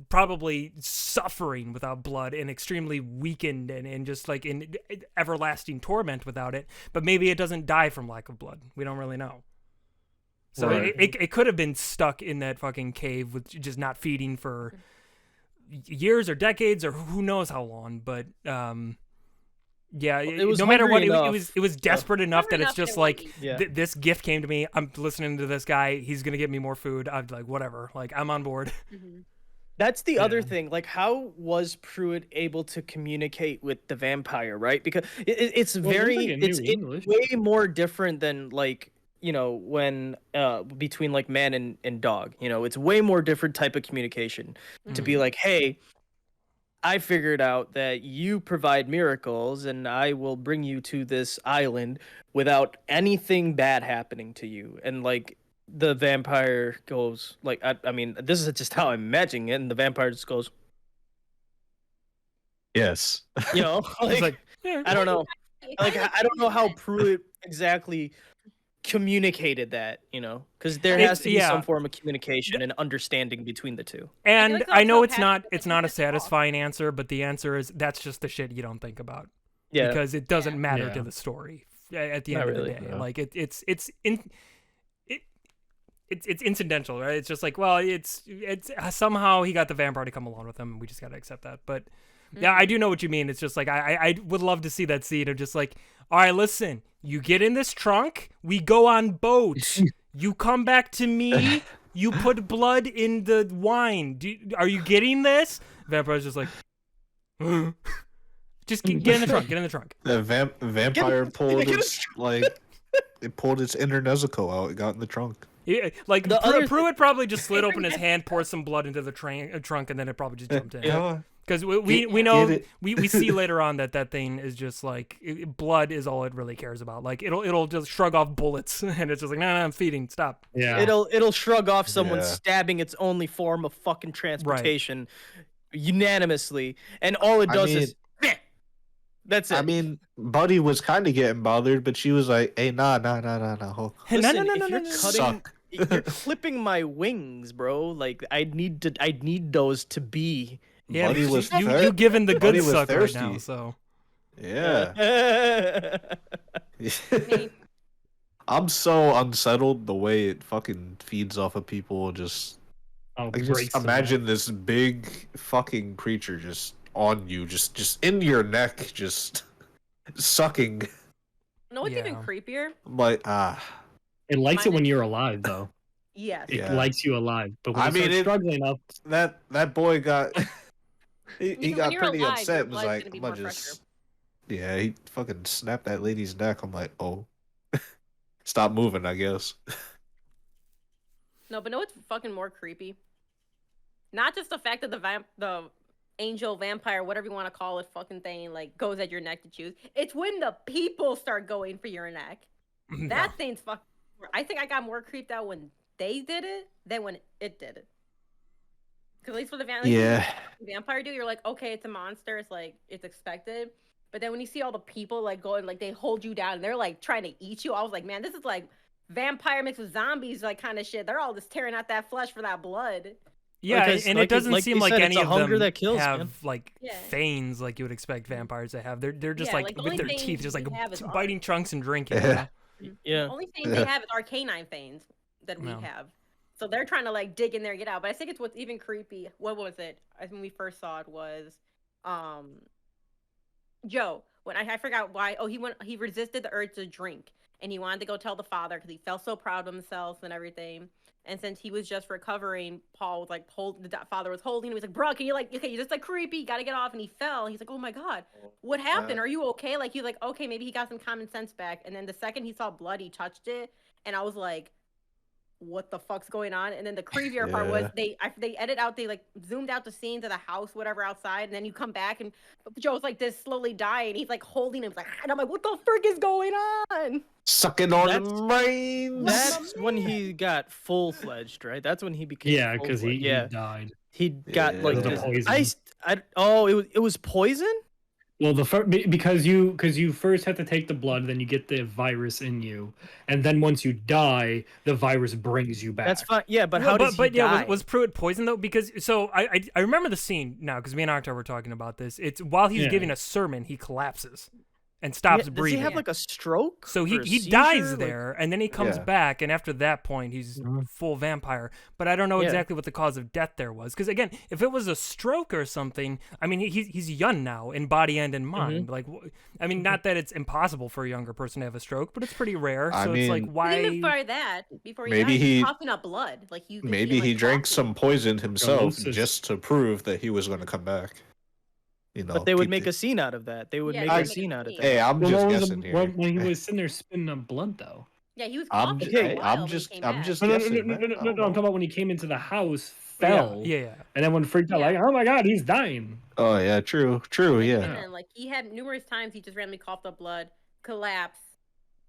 probably suffering without blood and extremely weakened and just like in everlasting torment without it. But maybe it doesn't die from lack of blood. We don't really know. So it could have been stuck in that fucking cave with just not feeding for years or decades or who knows how long. But it was no matter what, it was desperate enough that it's just like this gift came to me. I'm listening to this guy. He's gonna get me more food. I'm like whatever. Like I'm on board. That's the other Yeah. thing. Like, how was Pruitt able to communicate with the vampire, right? Because it's Well, it very, looks like it knew it's English. way more different than like, when between like man and dog. It's way more different type of communication to be Mhm. like, hey, I figured out that you provide miracles, and I will bring you to this island without anything bad happening to you. And like the vampire goes, like, I mean, this is just how I'm imagining it, and the vampire just goes, Yes. It's like, yeah. I don't know, like Kinda I don't know how that. Pruitt exactly communicated that, because there It's- has to be yeah. some form of communication and understanding between the two. And like I so know it's telepathic, not a just talk. satisfying answer, but the answer is that's just the shit you don't think about Yeah, because it doesn't matter Yeah. to the story at the Not end of really, the day. yeah. Like it's incidental, right? It's just like, well, it's somehow he got the vampire to come along with him, and we just got to accept that. But yeah, I do know what you mean. It's just like I would love to see that scene of just like, all right, listen, you get in this trunk, we go on boat, you come back to me, you put blood in the wine. Are you getting this? Vampire's just like, just get in the trunk, get in the trunk. The vampire pulled get its it pulled its inner Nezuko out. It got in the trunk. Yeah, like The other Pruitt probably just slid open his hand, poured some blood into the trunk, and then it probably just jumped in. Yeah. Because we know Get it. we see later on that thing is just like blood is all it really cares about. Like it'll just shrug off bullets and it's just like no, I'm feeding, stop. Yeah. It'll shrug off someone Yeah. stabbing its only form of fucking transportation unanimously, and all it I does mean- is meh. That's it. I mean, Buddy was kind of getting bothered, but she was like, "Hey, nah. Hey, Listen, no, if you're no. cutting, Suck. you're clipping my wings, bro. Like I need those to be. Yeah, Buddy because was you giving the good Buddy was suck right now. thirsty. So Yeah. Me. I'm so unsettled the way it fucking feeds off of people. Just Oh, like, breaks just the neck. imagine this big fucking creature just on you, just in your neck, just sucking. No, what's even Yeah. creepier? I'm like, It likes it Mine when is- you're alive, though. Yes. It Yeah. likes you alive. But when I you mean, start it- struggling up, that boy got he When got you're pretty alive, upset. your Was blood's like, gonna be I'm gonna more just he fucking snapped that lady's neck. I'm like, oh, stop moving, I guess. No, but know what's fucking more creepy? Not just the fact that the angel vampire, whatever you want to call it, fucking thing, like goes at your neck to choose. It's when the people start going for your neck. That thing's fucking. I think I got more creeped out when they did it than when it did it. Because at least with the vampire do, you're like, okay, it's a monster. It's like it's expected. But then when you see all the people like going, like they hold you down and they're like trying to eat you, I was like, man, this is like vampire mixed with zombies, like kind of shit. They're all just tearing out that flesh for that blood. Yeah, Because, and like it doesn't like seem you like said, any it's a of hunger them that kills, have man. like Yeah. fangs like you would expect vampires to have. They're just Yeah, like like, the with only their thing teeth, just like we have is our- biting chunks and drinking. Yeah. Yeah. The only thing they have is our canine fangs that we No. have. So they're trying to like dig in there, get out. But I think it's what's even creepy. What was it? I think when we first saw it was Joe. When I forgot why. Oh, he resisted the urge to drink and he wanted to go tell the father because he felt so proud of himself and everything. And since he was just recovering, Paul was like the father was holding him. He was like, bro, can you like, okay, you're just like creepy, you gotta get off. And he fell. He's like, oh my God, what happened? Are you okay? Like, he's like, okay, maybe he got some common sense back. And then the second he saw blood, he touched it. And I was like, what the fuck's going on? And then the creepier part was they edit out, they like zoomed out the scenes of the house, whatever outside. And then you come back and Joe's like this slowly dying. He's like holding him, like, and I'm like, what the frick is going on? Sucking on That's- the brains. That's when he got full-fledged, right? That's when he became yeah, because he died. he got Yeah. like The this poison. it was poison? Well, because you first have to take the blood, then you get the virus in you, and then once you die, the virus brings you back. That's fine. Yeah, but Well, how does he die? was Pruitt poisoned though? Because so I remember the scene now because me and Octo were talking about this. It's while he's Yeah. giving a sermon, he collapses. and stops Does breathing. he have like a stroke? So or a he seizure? dies Like- there, and then he comes Yeah. back, and after that point, he's Mhm. full vampire. But I don't know Yeah. exactly what the cause of death there was, because again, if it was a stroke or something, I mean, he's young now in body and in mind. Like, I mean, not that it's impossible for a younger person to have a stroke, but it's pretty rare. I So it's like, mean, why? Even before that, before he Maybe died, he he- was coughing up blood. Like you. Could see Maybe him, like, he drank coughing. some poison himself Ghosts. just to prove that he was going to come back. You know, But they would keep make the- a scene out of that. They would Yeah, make they a would make a scene out of scene. that. Hey, I'm Well, just what was guessing the, here. when he was sitting there spitting up blood, though? Yeah, he was I'm coughing just, for a hey, while I'm when he just, came I'm back. just No, no, no, guessing, no, man. no, I no, don't no, I'm know. talking about when he came into the house, fell, Yeah. and everyone freaked out, Yeah. like, oh my god, he's dying. Oh yeah, true, And yeah. then, like he had numerous times he just randomly coughed up blood, collapsed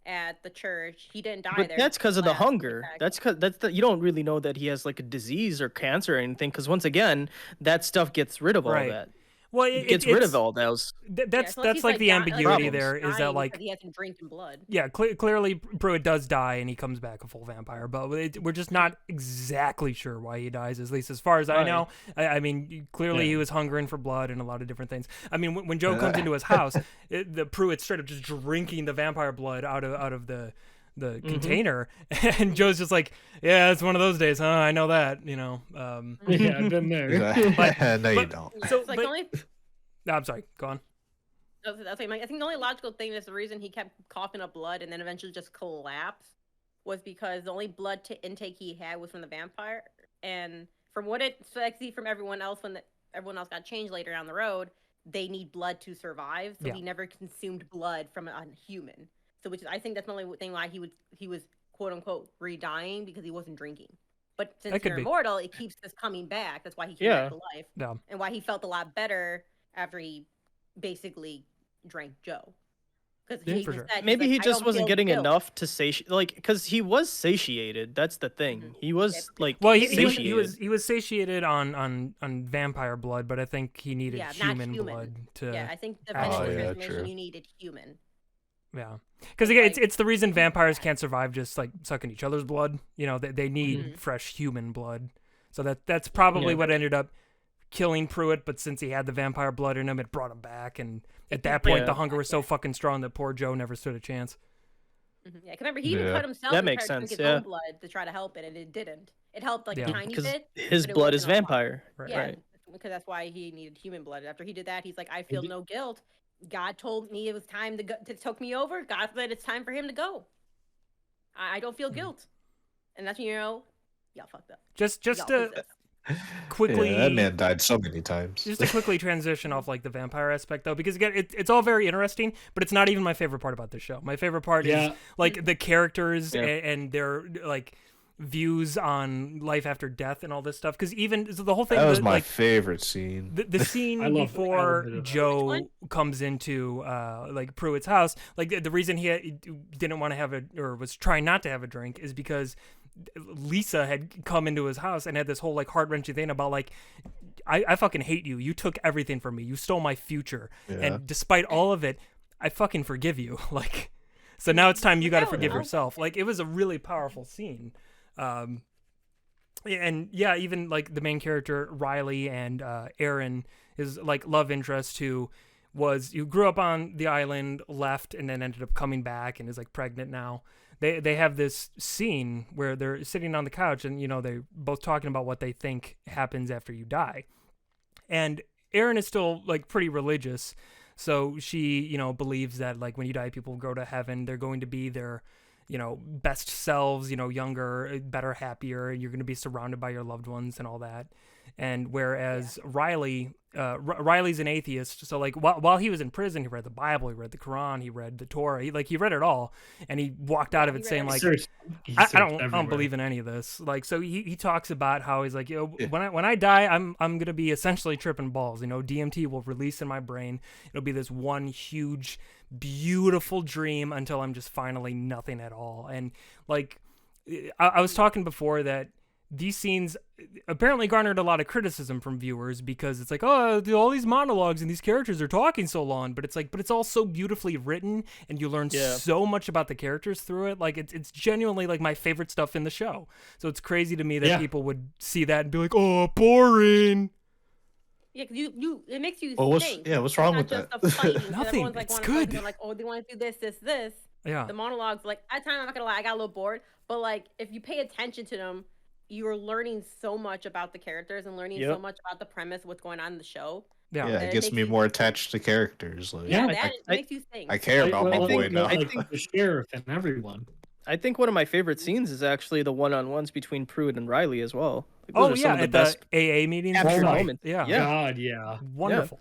at the church. He didn't die But there. that's because of the collapsed, hunger. came back. That's because you don't really know that he has like a disease or cancer or anything. Because once again, that stuff gets rid of all Right. that. Well, It gets rid of all those. That's unless he's, like the dying- ambiguity Problems. there is dying that like because he hasn't drinking blood. yeah, clearly Pruitt does die and he comes back a full vampire, but we're just not exactly sure why he dies, at least as far as I Right. know. I mean, clearly he Yeah. was hungering for blood and a lot of different things. I mean, when Joe comes into his house, the Pruitt's straight up just drinking the vampire blood out of the container, and Joe's just like, yeah, it's one of those days, huh? I know that, you know. Yeah, I've been there. no, you but- don't. Yeah, So, it's like but- the only. No, I'm sorry, go on. I think the only logical thing is the reason he kept coughing up blood and then eventually just collapsed was because the only blood intake he had was from the vampire, and from what I see from everyone else everyone else got changed later down the road, they need blood to survive, so Yeah. he never consumed blood from a human. So which is, I think that's the only thing why he was quote unquote re-dying, because he wasn't drinking. But since That could you're be. immortal, it keeps this coming back. That's why he came Yeah. back to life, Yeah. and why he felt a lot better after he basically drank Joe. Because Yeah, for sure. Maybe he just wasn't getting enough to satiate, like, because he was satiated. That's the thing. Mhm. He was like Well, satiated. he was satiated on vampire blood, but I think he needed Yeah, not human human. blood to Yeah, I think the Oh, vegetable yeah, transformation true. you needed human. Yeah, because again, like- it's the reason vampires can't survive just like sucking each other's blood. You know, they need Mhm. fresh human blood. So that's probably Yeah. what ended up killing Pruitt. But since he had the vampire blood in him, it brought him back. And at that point, Yeah. the hunger was so fucking strong that poor Joe never stood a chance. Yeah, 'cause remember he even Yeah. cut himself That and makes tried to drink sense, his yeah. own blood to try to help it, and it didn't. It helped like Yeah. a tiny Because bit. his but it blood is wasn't a lot. vampire. Right. Yeah, Right. because that's why he needed human blood. After he did that, he's like, I feel no guilt. God told me it was time to go, to took me over. God said it's time for him to go. I don't feel guilt, and that's when you know, y'all fucked up. Just Y'all to possessed. quickly. Yeah, that man died so many times. Just to quickly transition off like the vampire aspect though, because again, it's all very interesting, but it's not even my favorite part about this show. My favorite part is Yeah. like the characters Yeah. and their like views on life after death and all this stuff. Because even so the whole thing, That was the, my like favorite scene. the scene I love before a bit of that. Joe Which comes into like Pruitt's house, like the reason he didn't want to have a or was trying not to have a drink is because Lisa had come into his house and had this whole like heart-wrenching thing about like I fucking hate you. You took everything from me. You stole my future. Yeah. And despite all of it, I fucking forgive you. Like so now it's time you got to Yeah, forgive well. yourself. Like it was a really powerful scene. And yeah, even like the main character Riley and Aaron, his like love interest who grew up on the island, left, and then ended up coming back and is like pregnant now. They have this scene where they're sitting on the couch and you know they're both talking about what they think happens after you die. And Aaron is still like pretty religious, so she you know believes that like when you die people go to heaven, they're going to be their you know best selves, you know younger, better, happier, and you're going to be surrounded by your loved ones and all that. And whereas Riley's an atheist, so like while he was in prison, he read the Bible, he read the Quran, he read the Torah, he read it all, and he walked out of he it read saying like, He I searched don't everywhere. believe in any of this. Like so he talks about how he's like, you know, Yeah. when I die, I'm gonna be essentially tripping balls. You know, DMT will release in my brain. It'll be this one huge, beautiful dream until I'm just finally nothing at all. And like I was talking before that these scenes apparently garnered a lot of criticism from viewers because it's like, oh, all these monologues and these characters are talking so long, but it's all so beautifully written and you learn Yeah. so much about the characters through it. Like it's genuinely like my favorite stuff in the show. So it's crazy to me that Yeah. people would see that and be like, oh, boring. Yeah, 'cause it makes you Well, think. what's It's wrong not with just that? a fighting. 'Cause Nothing. everyone's like It's want to fight. good. They're like, oh, they want to do this. Yeah. The monologues, like at times, I'm not gonna lie, I got a little bored. But like, if you pay attention to them, you're learning so much about the characters and learning so Yep. much about the premise, what's going on in the show. Yeah. Yeah, That it it gets makes me you more think. attached to characters. Like, Yeah, Yeah. that I makes you think. I care about my boy now. I think- the sheriff and everyone. I think one of my favorite scenes is actually the one-on-ones between Pruitt and Riley as well. Like, those Oh are some yeah, of the at best the AA meetings. and captured stuff. moments. Yeah. Yeah. God, yeah. Wonderful.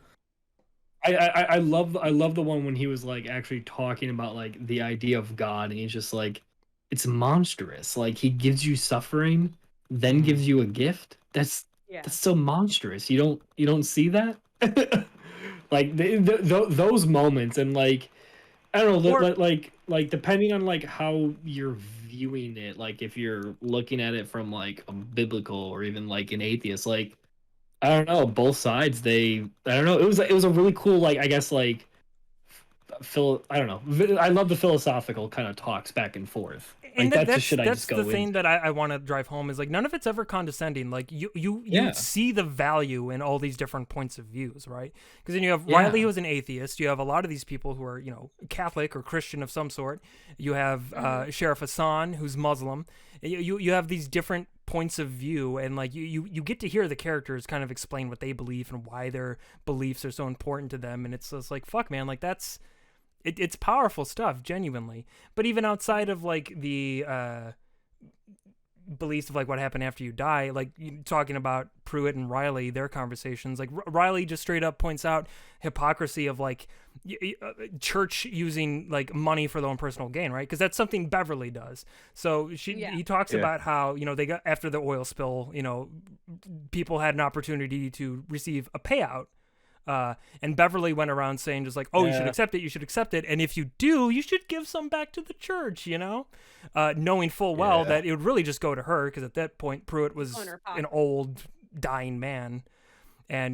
I love the one when he was like actually talking about like the idea of God, and he's just like, it's monstrous. Like he gives you suffering, then gives you a gift. That's so monstrous. You don't see that. Like those moments, and like I don't know, Or- like depending on like how you're viewing it, like if you're looking at it from like a biblical or even like an atheist, like I don't know, both sides I don't know, it was a really cool, like I guess like I don't know, I love the philosophical kind of talks back and forth. Like And that's the shit I that's just go the in. thing that I want to drive home is like none of it's ever condescending. Like you Yeah. see the value in all these different points of views, right? Because then you have Yeah. Riley, who's an atheist. You have a lot of these people who are Catholic or Christian of some sort. You have Sheriff Hassan, who's Muslim. You have these different points of view, and like you get to hear the characters kind of explain what they believe and why their beliefs are so important to them. And it's just like, fuck, man, like that's. It's powerful stuff, genuinely. But even outside of like the beliefs of like what happened after you die, like talking about Pruitt and Riley, their conversations, like Riley just straight up points out hypocrisy of like church using like money for their own personal gain, right? Because that's something Beverly does. So he talks about how they got after the oil spill, people had an opportunity to receive a payout. And Beverly went around saying just like, oh, you should accept it. And if you do, you should give some back to the church, knowing full well that it would really just go to her. Because at that point, Pruitt was an old dying man. And,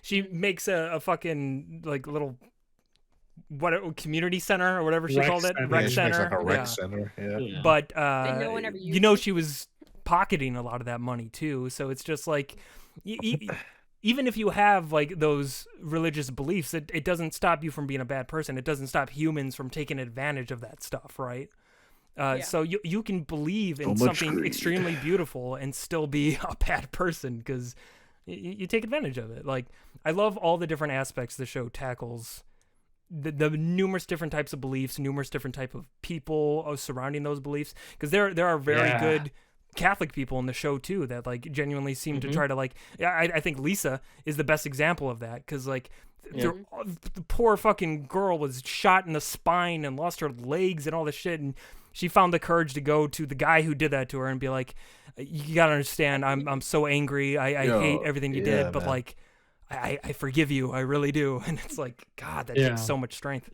she makes a fucking like little, community center or whatever she called it. Rec She makes center. like a rec center. Yeah. But, no one ever used she was pocketing a lot of that money too. So it's just like, even if you have like those religious beliefs, it doesn't stop you from being a bad person. It doesn't stop humans from taking advantage of that stuff, right? So you can believe in something extremely beautiful and still be a bad person because you take advantage of it. Like I love all the different aspects the show tackles, the numerous different types of beliefs, numerous different type of people surrounding those beliefs. Because there are very good Catholic people in the show too that like genuinely seem to try to like. I think Lisa is the best example of that because like the poor fucking girl was shot in the spine and lost her legs and all this shit, and she found the courage to go to the guy who did that to her and be like, you gotta understand, I'm so angry, I hate everything you did, but man, like I forgive you, I really do. And it's like, God, that takes so much strength.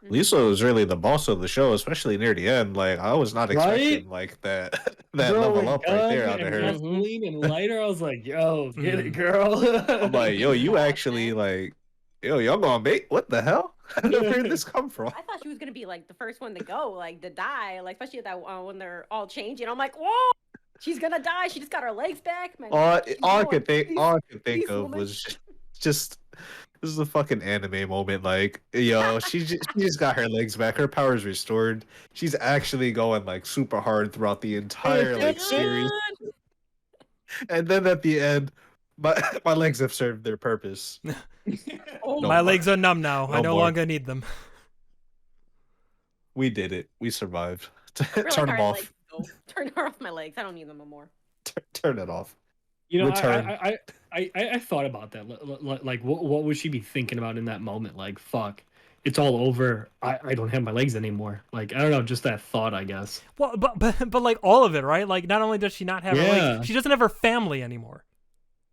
Lisa was really the boss of the show, especially near the end. Like I was not expecting like that level up right there out of her. Gasoline and lighter. I was like, yo, get it, girl. I'm like, yo, you actually like, y'all gonna make what the hell? Where did this come from? I thought she was gonna be like the first one to go, like to die, like especially at that when they're all changing. I'm like, whoa, she's gonna die. She just got her legs back. Man, all I could think of was just. This is a fucking anime moment. Like, she just got her legs back. Her power's restored. She's actually going like super hard throughout the entire like series. And then at the end, my legs have served their purpose. My legs are numb now. I no longer need them. We did it. We survived. Turn them off. Turn off my legs. I don't need them no more. Turn it off. I thought about that. Like, what would she be thinking about in that moment? Like, fuck, it's all over. I don't have my legs anymore. Like, I don't know, just that thought, I guess. Well, but like all of it, right? Like, not only does she not have her legs, she doesn't have her family anymore.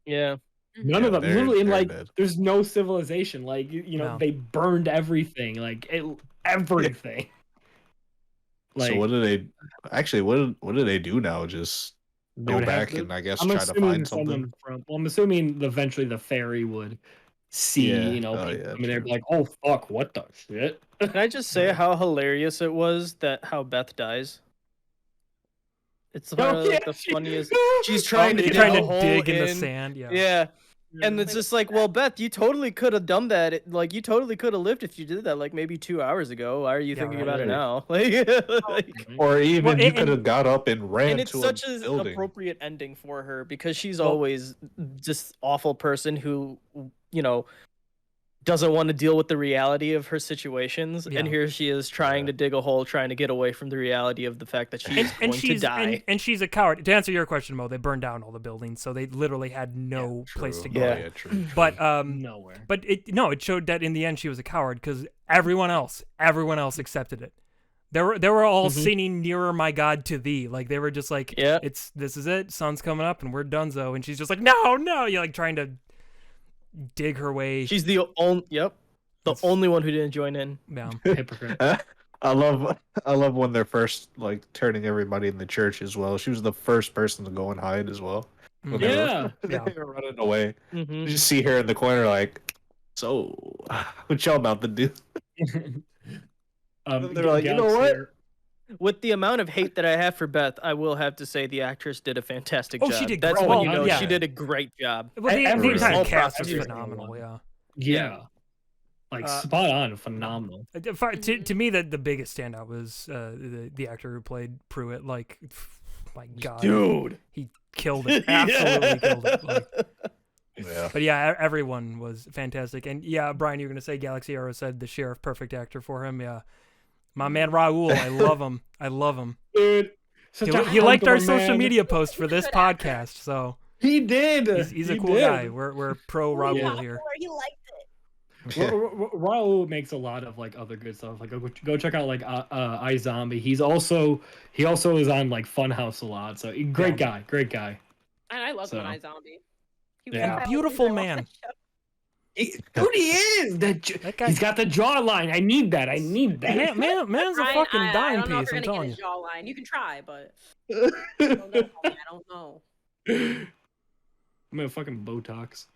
Yeah. None of them. Literally, like, there's no civilization. Like, they burned everything. Like, everything. Like, so what do they? Actually, what do they do now? Just go back and I guess try to find something. I'm assuming eventually the fairy would see, people come in there and be like, oh fuck, what the shit? Can I just say how hilarious it was how Beth dies? It's one of the funniest. She's trying to dig in the sand. Yeah. And it's just like, well, Beth, you totally could have done that. Like, you totally could have lived if you did that, like maybe 2 hours ago. Why are you thinking about it right. now? Like, Or even Well, you and- could have got up and ran and it's to such a an building. appropriate ending for her because she's Well- always this awful person who, you know, doesn't want to deal with the reality of her situations. Yeah. And here she is trying to dig a hole, trying to get away from the reality of the fact that she's going to die. And she's a coward. To answer your question, Mo, they burned down all the buildings, so they literally had no place to go. Yeah. Yeah, true. But Nowhere. but it showed that in the end she was a coward because everyone else accepted it. They were all singing "Nearer, My God, to Thee." Like they were just like, Yeah. this is it. Sun's coming up, and we're donezo. And she's just like, no, you're like trying to dig her way. She's the only, the only one who didn't join in. Yeah. Hypocrite. I love when they're first like turning everybody in the church as well. She was the first person to go and hide as well. When they were- Yeah. they were running away. Mm-hmm. You just see her in the corner like, so what y'all about to do? They're like, you know what? Galaxy- With the amount of hate that I have for Beth, I will have to say the actress did a fantastic Oh, job. she did That's great. when Oh, you know yeah. she did a great job. Well, the Every entire single cast was every phenomenal. single Yeah. Yeah. Like spot on, phenomenal. To me, the biggest standout was the actor who played Pruitt. Like, my God, Dude. he killed it. Absolutely killed it. Like, Yeah. but yeah, everyone was fantastic. And yeah, Brian, you were gonna say Galaxy Arrow said the sheriff, perfect actor for him. Yeah, my man Raul, I love him. I love him. Dude, He liked our social media post for this Good actor. podcast, so He did. he's a He cool did. guy. We're pro Raul Yeah, here. He liked it. Raul makes a lot of like other good stuff. Like go check out like iZombie. He also is on like Funhouse a lot. So great guy. And I love So- him on iZombie. He Yeah. was And beautiful I watched man. that show. Dude, he is. That guy- He's got the jawline. I need that. Man's a Ryan, fucking I dime don't know if piece. you're I'm gonna telling get you. his jawline. You can try, but I don't know. I'm gonna fucking Botox.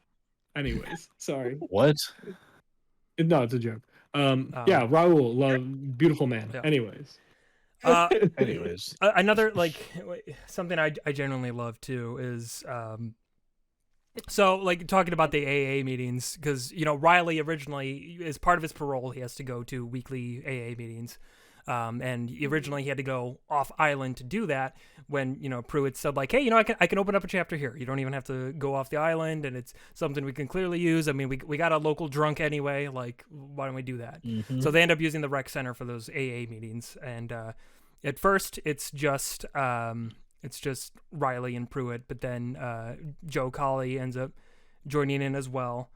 Anyways, sorry. What? No, it's a joke. Yeah, Raul, beautiful man. Yeah. Anyways. Anyways. Another like something I genuinely love too is so like talking about the AA meetings because you know Riley originally as part of his parole he has to go to weekly AA meetings. And originally he had to go off island to do that when, you know, Pruitt said like, hey, you know, I can open up a chapter here. You don't even have to go off the island and it's something we can clearly use. I mean, we got a local drunk anyway. Like, why don't we do that? So they end up using the rec center for those AA meetings. And at first it's just Riley and Pruitt, but then Joe Colley ends up joining in as well,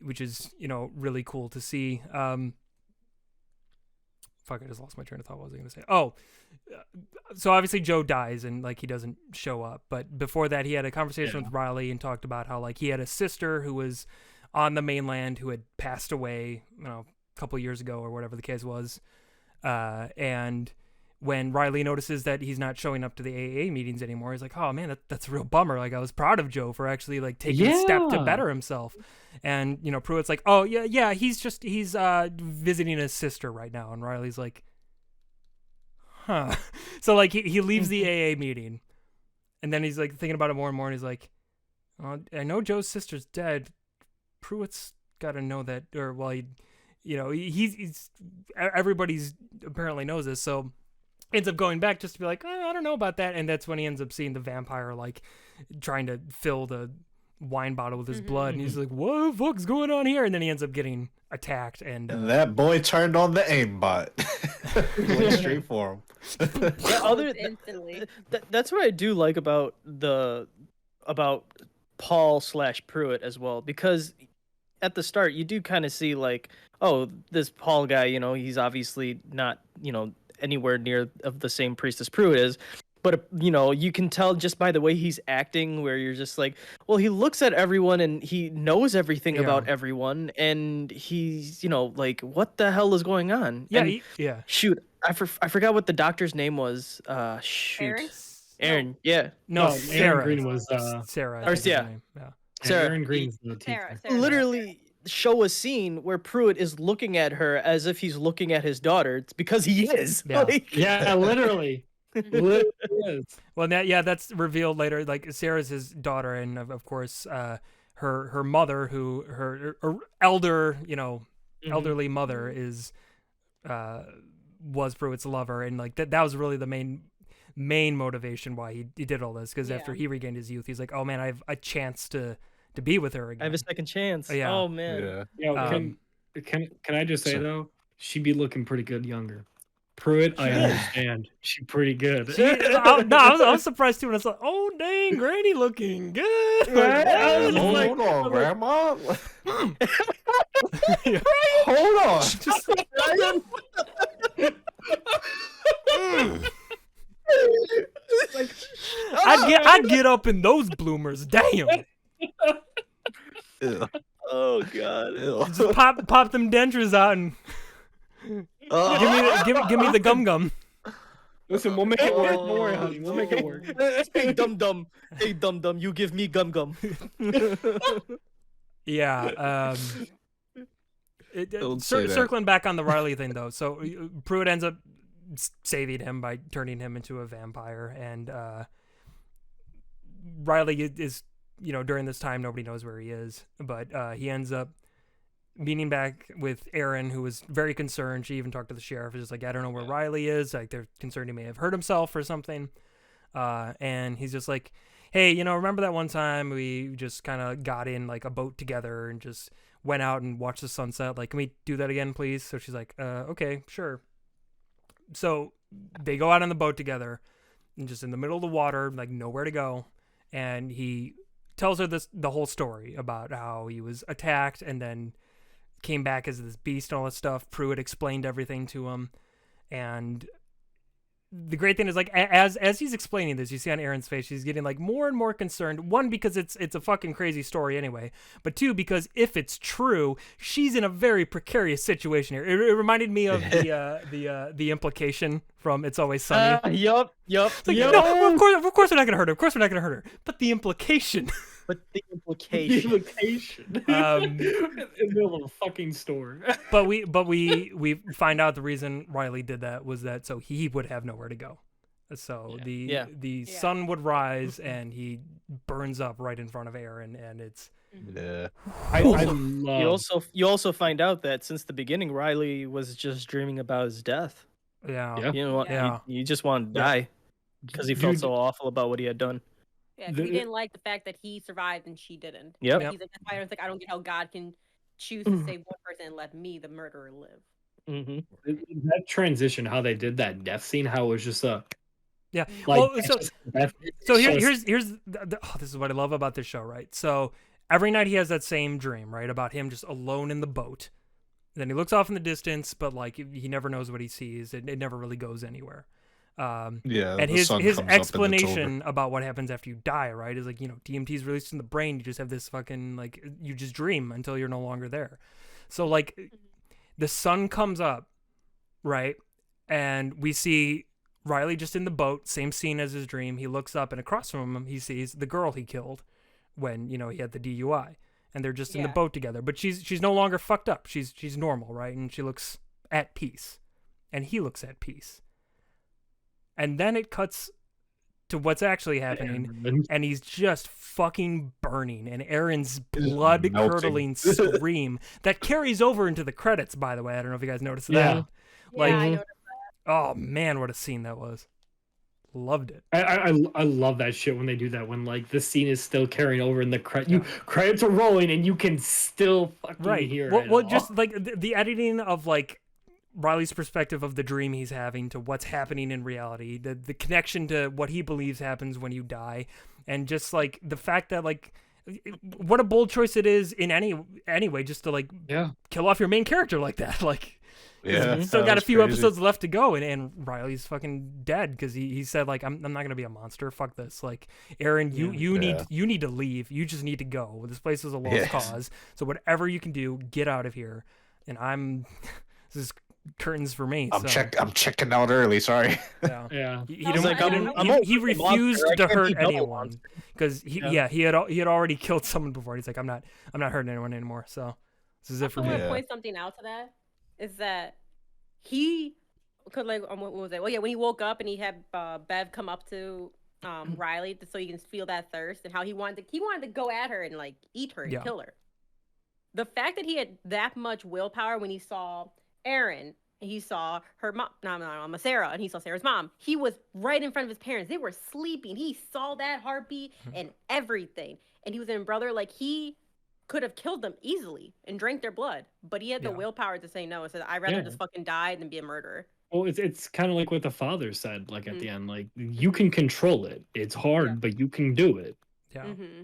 which is, you know, really cool to see. Fuck, I just lost my train of thought. What was I going to say? Oh, so obviously Joe dies and like he doesn't show up. But before that, he had a conversation with Riley and talked about how like he had a sister who was on the mainland who had passed away, you know, a couple years ago or whatever the case was. And when Riley notices that he's not showing up to the AA meetings anymore, he's like, "Oh man, that's a real bummer. Like I was proud of Joe for actually like taking a step to better himself." And you know, Pruitt's like, "Oh yeah, he's visiting his sister right now." And Riley's like, "Huh." So like he leaves the AA meeting, and then he's like thinking about it more and more, and he's like, "I know Joe's sister's dead. Pruitt's got to know that, or well, he's everybody's apparently knows this, so." Ends up going back just to be like, I don't know about that. And that's when he ends up seeing the vampire, like, trying to fill the wine bottle with his blood. And he's like, what the fuck's going on here? And then he ends up getting attacked. And that boy turned on the aimbot. Went straight for him. Instantly. That's what I do like about Paul/Pruitt as well, because at the start you do kind of see like, oh, this Paul guy, you know, he's obviously not, you know, anywhere near of the same priest as Pruitt is, but you know, you can tell just by the way he's acting where you're just like, well, he looks at everyone and he knows everything about everyone, and he's, you know, like, what the hell is going on? And shoot, I forgot what the doctor's name was. Aaron. Yeah. No, Aaron Sarah. Green was Sarah. Or I think is her yeah. name. Yeah. Sarah. Aaron Green's the teacher. Sarah. Literally show a scene where Pruitt is looking at her as if he's looking at his daughter. It's because he is. Yeah. Like, Yeah, literally. Literally is. Well, that's revealed later. Like Sarah's his daughter, and of course, her mother, who her elder, Mhm. elderly mother was Pruitt's lover, and like that was really the main motivation why he did all this, because after Yeah. he regained his youth, he's like, oh man, I have a chance to be with her I have again. a second chance. Yeah. Oh man. Yeah. Yeah, Um, can I just say So- though, she'd be looking pretty good younger. Pruitt, I She did. understand. She's pretty good. I was surprised too when I was like, oh dang, Granny looking good. Right? I was Like, just Hold on, Grandma. yeah. Hold on. Just, I'd get up in those bloomers. Damn. Ew. Oh god. Ew. Just pop them dentures out and give me the gum. Listen, we'll make it work. Don't worry, honey. We'll make it work. Hey dum dum. Hey dum dum. You give me gum gum. Yeah. Don't say that. Circling back on the Riley thing though, so Pruitt ends up saving him by turning him into a vampire, and Riley is, during this time nobody knows where he is, but he ends up meeting back with Erin, who was very concerned. She even talked to the sheriff. It's just like, I don't know where Riley is. Like, they're concerned he may have hurt himself or something. And he's just like, hey, remember that one time we just kind of got in like a boat together and just went out and watched the sunset? Like, can we do that again, please? So she's like, okay, sure. So they go out on the boat together and just in the middle of the water, like nowhere to go. And he tells her the whole story about how he was attacked and then came back as this beast and all that stuff. Pruitt explained everything to him, and the great thing is, like, as he's explaining this, you see on Erin's face, she's getting like more and more concerned. One, because it's a fucking crazy story anyway, but two, because if it's true, she's in a very precarious situation here. It reminded me of the implication from It's Always Sunny. Yup. It's like, no, of course we're not gonna hurt her. Of course we're not gonna hurt her. But the implication. But the The implication. implication. In the middle of a fucking store. But we find out the reason Riley did that was that so he would have nowhere to go. So Yeah. the Yeah. sun would rise and he burns up right in front of Erin, and it's Yeah. I love. You also find out that since the beginning, Riley was just dreaming about his death. Yeah. You know what? Yeah. He just wanted to die because he felt Dude, so awful about what he had done. Yeah, 'cause he The- didn't like the fact that he survived and she didn't. Yep. He's like, that's why I was like, I don't get how God can choose to save one person and let me, the murderer, live. Mm-hmm. that transition, how they did that death scene, how it was just a yeah. like. Well, it's so just death- so it's here's just- this is what I love about this show, right? So every night he has that same dream, right, about him just alone in the boat. Then he looks off in the distance, but like he never knows what he sees. It never really goes anywhere. Yeah. And the his sun comes up and it's explanation about what happens after you die, right, is like, DMT is released in the brain. You just have this fucking, like, you just dream until you're no longer there. So like the sun comes up, right, and we see Riley just in the boat, same scene as his dream. He looks up and across from him he sees the girl he killed when he had the DUI, and they're just in the Yeah. boat together. But she's no longer fucked up. She's normal, right, and she looks at peace, and he looks at peace. And then it cuts to what's actually happening, and he's just fucking burning, and Erin's He's blood-curdling scream that carries over into the credits, by the way. I don't know if you guys noticed Yeah. that. Like, Yeah, I noticed. oh man, what a scene that was. Loved it. I love that shit when they do that, when like the scene is still carrying over and the credits are rolling and you can still fucking hear it. Well, just like the editing of like Riley's perspective of the dream he's having to what's happening in reality, the connection to what he believes happens when you die, and just like the fact that like what a bold choice it is in any way, just to like kill off your main character like that. Like, Yeah. he's still that got a was few crazy. episodes left to go, and Riley's fucking dead because he said like I'm not gonna be a monster. Fuck this. Like, Erin, you need to leave. You just need to go. This place is a lost Yes. cause. So whatever you can do, get out of here. And this is curtains for me. I'm so, checking out early. Sorry. Yeah. Yeah. He I was didn't. like, he I'm- didn't- I'm he- okay he with the monster. refused I to can't hurt be double anyone monster. because he had already killed someone before. He's like, I'm not hurting anyone anymore. So this is it for I me. want to Yeah. point something out to that is that he could like what was it? Well, yeah, when he woke up and he had Bev come up to Riley so he can feel that thirst and how he wanted to go at her and like eat her and Yeah. kill her. The fact that he had that much willpower when he saw Aaron, and he saw her mom, no, Sarah, and he saw Sarah's mom. He was right in front of his parents. They were sleeping. He saw that heartbeat and everything. And he was in brother, like he could have killed them easily and drank their blood, but he had the Yeah. willpower to say no. And said, "I'd rather Yeah. just fucking die than be a murderer." Well, it's kind of like what the father said, like at the end, like you can control it. It's hard, but you can do it. Yeah. Mm-hmm.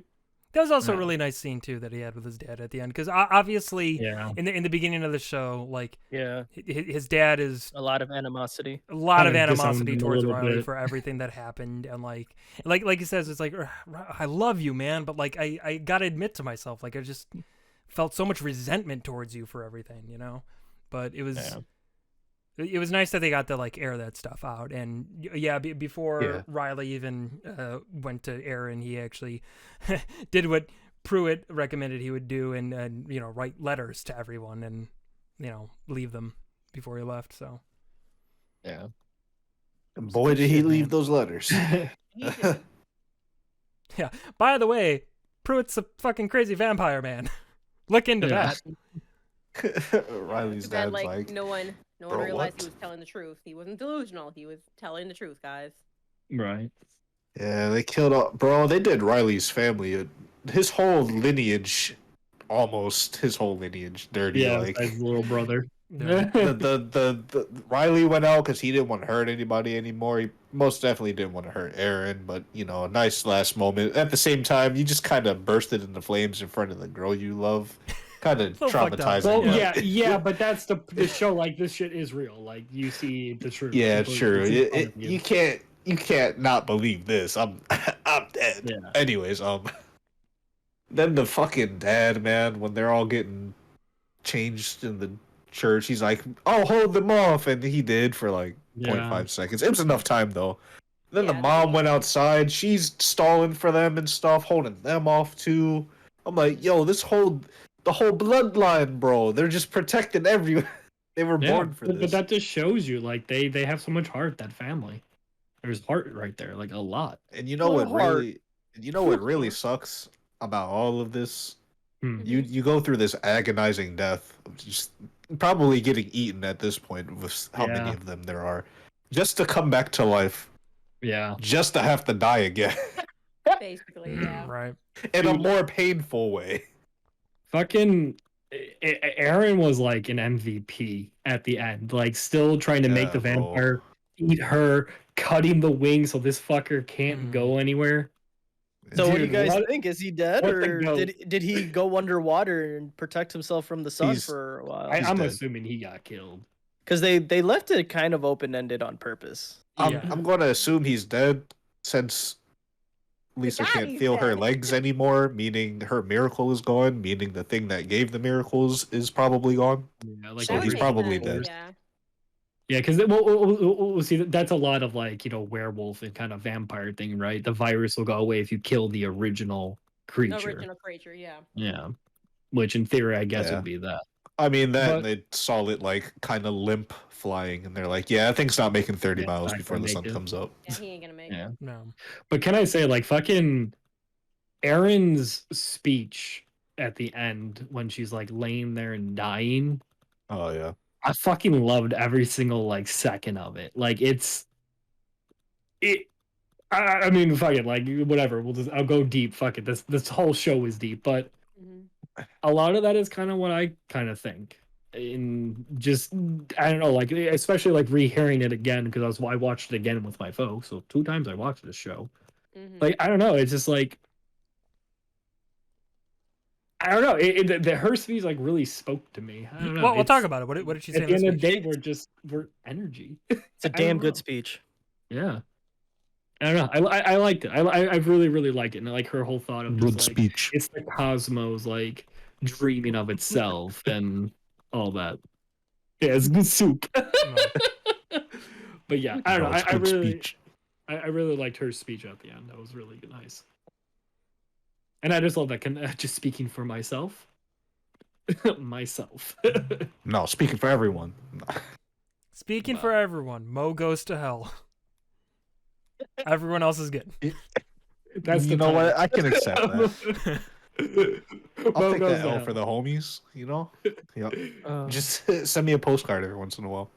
That was also a Yeah. really nice scene too that he had with his dad at the end, because obviously Yeah. in the beginning of the show, like Yeah, his dad is a lot of animosity. a lot of Kinda disowned animosity him a towards little Riley bit. for everything that happened, and like he says, it's like, I love you, man, but like I gotta admit to myself, like I just felt so much resentment towards you for everything, you know. But it was. Yeah. It was nice that they got to like air that stuff out, and before Yeah. Riley even went to Aaron, he actually did what Pruitt recommended he would do, and write letters to everyone, and leave them before he left. So Yeah. And boy, did he Shit, leave man. those letters. yeah. By the way, Pruitt's a fucking crazy vampire man. Look into Yeah. that. Riley's That dad's like, like, no one "Bro, realized what?" he was telling the truth. He wasn't delusional. He was telling the truth, guys. Right. yeah, they killed all, bro. They did Riley's family, his whole lineage, almost his whole lineage dirty. Yeah, Like as little brother. Yeah. the Riley went out because he didn't want to hurt anybody anymore. He most definitely didn't want to hurt Aaron, but a nice last moment. At the same time, you just kind of bursted into flames in front of the girl you love. Kind of So fucked up. traumatizing. Well, but- yeah, but that's the show. Like this shit is real. Like you see the truth. Yeah, It's sure. in front of You can't not believe this. I'm dead. Yeah. Anyways, then the fucking dad, man, when they're all getting changed in the church, he's like, "I'll hold them off," and he did for like Yeah. 0.5 seconds. It was enough time though. Then the Yeah, mom went outside. She's stalling for them and stuff, holding them off too. I'm like, yo, the whole bloodline, bro. They're just protecting everyone. They were Yeah, born for but this. that just shows you, like they have so much heart. That family, there's heart right there, like a lot. And you know What what heart. really, sucks about all of this? Hmm. You go through this agonizing death of just probably getting eaten at this point with how many Yeah. of them there are, just to come back to life, Yeah, just to have to die again Basically, yeah. Right. in a Dude. more painful way. fucking Aaron was like an MVP at the end, like still trying to make the Yeah, bro. vampire eat her, cutting the wing so this fucker can't go anywhere. So what do you Dude, guys what- think? Is he dead, what the or goat? did he go underwater and protect himself from the sun He's- for a while? I'm dead. assuming he got killed. Because they left it kind of open ended on purpose. Yeah. I'm going to assume he's dead since Lisa God, can't he's feel her dead. legs anymore, meaning her miracle is gone, meaning the thing that gave the miracles is probably gone. Yeah, like So I would he's say probably that, dead. Yeah. Yeah, because we'll see that's a lot of like werewolf and kind of vampire thing, right? The virus will go away if you kill the original creature. Original creature, yeah. Yeah, which in theory I guess Yeah. would be that. I mean, that But- they saw it like kind of limp flying, and they're like, "Yeah, that thing's not making 30 Yeah, miles not before gonna the make sun it. comes up." Yeah, he ain't gonna make Yeah. it. No. But can I say, like, fucking Erin's speech at the end when she's like laying there and dying, Oh yeah, I fucking loved every single like second of it. Like it. I mean, fuck it. Like whatever. I'll go deep. Fuck it. This whole show is deep, but Mhm. a lot of that is kind of what I kind of think. In just I don't know, like especially like rehearing it again because I watched it again with my folks. So 2 times I watched this show. Mhm. Like I don't know. It's just like I don't know. Her speech like really spoke to me. I don't know. Well, we'll talk It's- about it. What did she say At in the the end of the speech? day, we're energy. It's a I don't damn know. good speech. Yeah. I don't know. I liked it. I really liked it, and I like her whole thought of just, like, speech. it's the cosmos like dreaming of itself and all that. Yeah, it's good soup. But yeah, I don't know. I really liked her speech at the end. That was really nice. And I just love that. Just speaking for myself. myself. No, speaking for everyone. Speaking for everyone, Mo goes to hell. Everyone else is good. That's you the know what? title. I can accept that. I'll Both take goes that to L hell. for the homies. You know. Yep. Do Just send me a postcard every once in a while.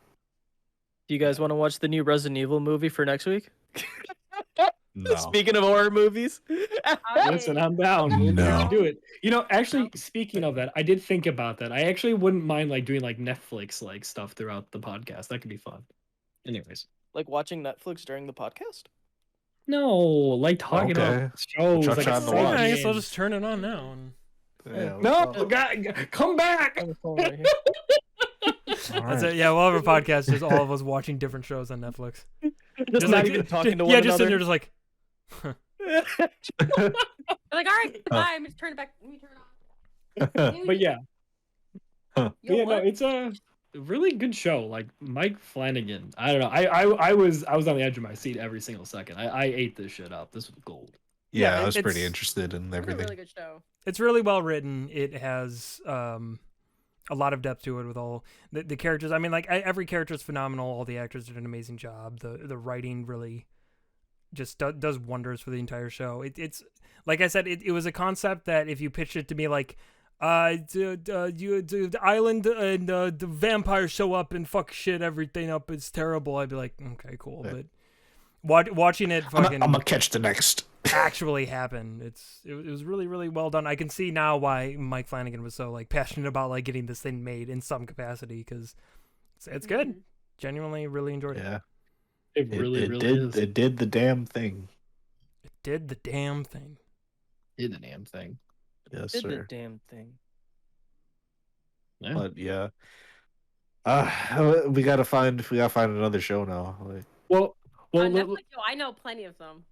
you guys want to watch the new Resident Evil movie for next week? No. Speaking of horror movies. Listen, I'm down. We'll No. do it. You know, actually, speaking of that, I did think about that. I actually wouldn't mind like doing like Netflix like stuff throughout the podcast. That could be fun. Anyways, Like watching Netflix during the podcast? no, like talking Okay. about shows. Chuck Like shot a in the Yeah, watch. I guess I'll segment. just turn it on now. And... Yeah, No, well, come back. On the phone right here. all That's right. it. Yeah, we'll have a podcast just all of us watching different shows on Netflix. Just not even talking to one yeah, just sitting another. there just like, Like, all right, goodbye. I'm just turn it back. Let me turn it on. But yeah, Yo, but yeah, no, what? it's a really good show. Like Mike Flanagan. I don't know. I was on the edge of my seat every single second. I ate this shit up. This was gold. Yeah, Yeah, I was pretty it's- interested in It's a everything. really good show. it's really well written. It has a lot of depth to it with all the characters. I mean, like every character is phenomenal. All the actors did an amazing job. The writing really just does wonders for the entire show. It's like I said, it was a concept that if you pitched it to me like, the island and the vampires show up and fuck shit everything up, it's terrible. I'd be like, okay, cool. Yeah. But watching it fucking I'm gonna catch the next. actually happen, it was really, really well done. I can see now why Mike Flanagan was so like passionate about like getting this thing made in some capacity, because it's good. Mhm. Genuinely, really enjoyed it. Yeah, It really, it really did. is. It did the damn thing. It did the damn thing. Did the damn thing. Yes, Did the sir. damn thing. Yeah. But yeah, we gotta find another show now. Like, Well, On let- Netflix, yo, I know plenty of them.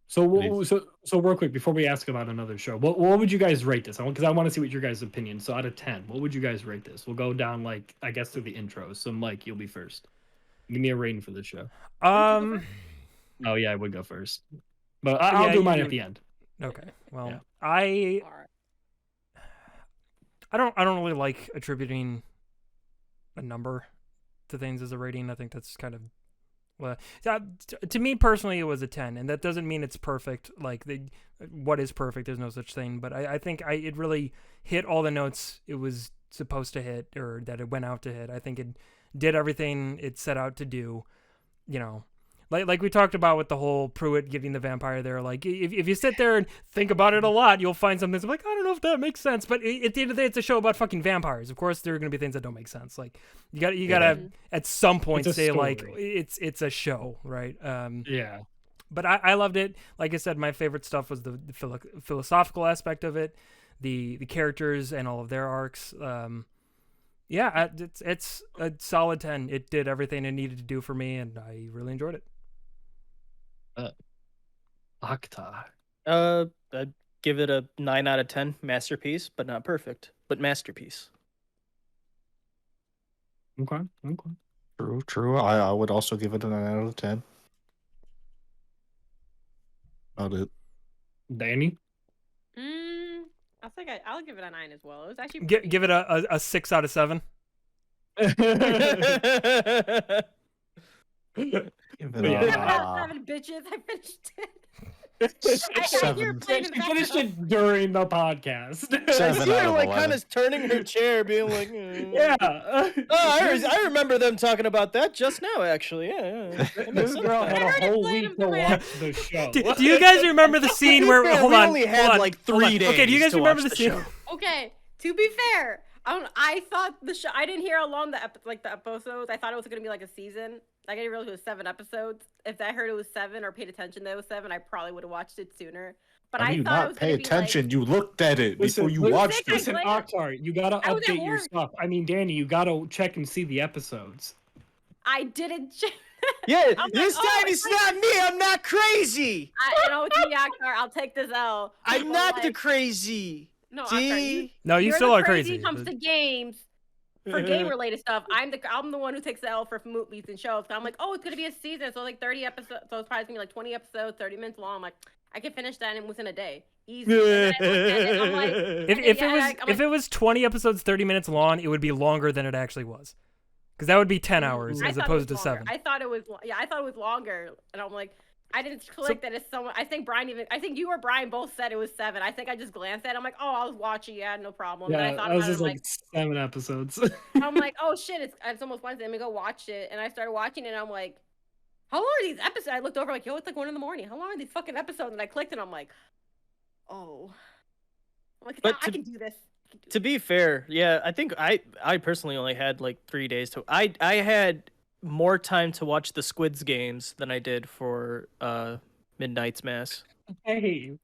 so real quick before we ask about another show, what would you guys rate this? Because I want to see what your guys' opinion. So out of 10, what would you guys rate this? We'll go down like I guess through the intros. So Mike, you'll be first. Give me a rating for this show. Um. Oh yeah, I would go first, but I'll Yeah, do you mine do- at the end. Okay. Well, Yeah. I All right. I don't really like attributing a number to things as a rating. I think that's kind of well, to me personally, it was a 10, and that doesn't mean it's perfect. Like what is perfect? There's no such thing. But I think it really hit all the notes it was supposed to hit, or that it went out to hit. I think it did everything it set out to do. You know, like we talked about with the whole Pruitt getting the vampire there. Like if you sit there and think about it a lot, you'll find something that's like, I don't know if that makes sense. But at the end of the day, it's a show about fucking vampires. Of course, there are going to be things that don't make sense. Like you gotta at some point It's a say like story. it's a show, right? Yeah. But I loved it. Like I said, my favorite stuff was the philosophical aspect of it, the characters and all of their arcs. Yeah, it's a solid 10. It did everything it needed to do for me, and I really enjoyed it. Octa. I'd give it a 9 out of 10. Masterpiece, but not perfect. But masterpiece. Okay. Okay. true. I would also give it a 9 out of 10. About it. Danny. I think I'll give it a 9 as well. It was actually Give it a 6 out of 7. Give Yeah. it 7 out a of 7, bitches. I finished it. I Seven. hear it playing in the She finished background. it during the podcast. I 7 see out her of like 11. kind of turning her chair, being like, Yeah. Oh, I remember them talking about that just now, actually. Yeah. That makes This sense girl now. had I a heard it whole playing week in to the watch the show. Do you guys remember the scene where? Yeah, Hold we on. only hold had on, like hold 3 on. days. Okay, do you guys to remember watch the scene? show. Okay, to be fair, I thought the show. I didn't hear how long the episodes. I thought it was gonna be like a season. Like I didn't realize it was 7 episodes. If I heard it was 7 or paid attention that it was 7, I probably would have watched it sooner. But How I do you thought it not was pay gonna be attention? like, You looked at it before you watched I it. Listen, glanced. Akhtar, you gotta I was at update your work. stuff. I mean, Danny, you gotta check and see the episodes. I didn't. Yeah, I'm this like, oh, time it's it's not me. I'm not crazy. I know it's me, Akhtar. I'll take this L. I'm But, not the like, crazy. No, Akhtar, you, See? No, you you're still the are crazy crazy. when it comes to games. For game related stuff, I'm the one who takes the L for movies and shows. I'm like, oh, it's gonna be a season, so like 30 episodes. So it's probably gonna be like 20 episodes, 30 minutes long. I'm like, I can finish that within a day, easy. And then I looked at it, I'm like, If yeah, it was I'm if it was 20 episodes, 30 minutes long, it would be longer than it actually was. Because that would be 10 hours I as thought it was opposed to longer. 7. I thought it was I thought it was longer, and I'm like, I didn't click that it's someone. I think you or Brian both said it was 7. I think I just glanced at it. I'm like, oh, I was watching. Yeah, no problem. Yeah, Then I thought that was about it. just I'm like 7 episodes. I'm like, oh shit, it's almost Wednesday. Let me go watch it. And I started watching it. And I'm like, how long are these episodes? I looked over like, yo, it's like 1 in the morning. How long are these fucking episodes? And I clicked, and I'm like, oh, I'm like, But I can do this. To be fair, yeah, I think I personally only had like 3 days to. I had more time to watch the Squid's games than I did for Midnight's Mass. Hey,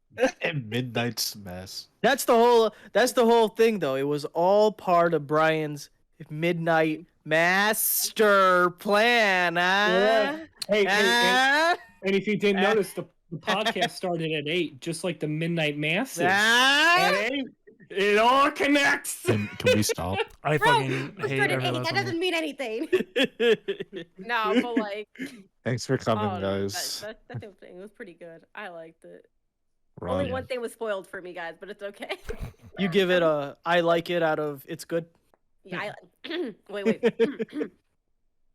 Midnight's Mass. That's the whole thing though. It was all part of Brian's midnight master plan. Yeah. Hey, Ah, and if you didn't Ah. notice, the podcast started at 8, just like the midnight masses. ah. At 8, it all connects. Can we stop? I Bro, fucking it hate started every 8. last That one. doesn't mean anything. No, but like, Thanks for coming, oh, no, guys. that thing was pretty good. I liked it. Ron. Only one thing was spoiled for me, guys, but it's okay. You give it a I like it out of it's good. Yeah, wait.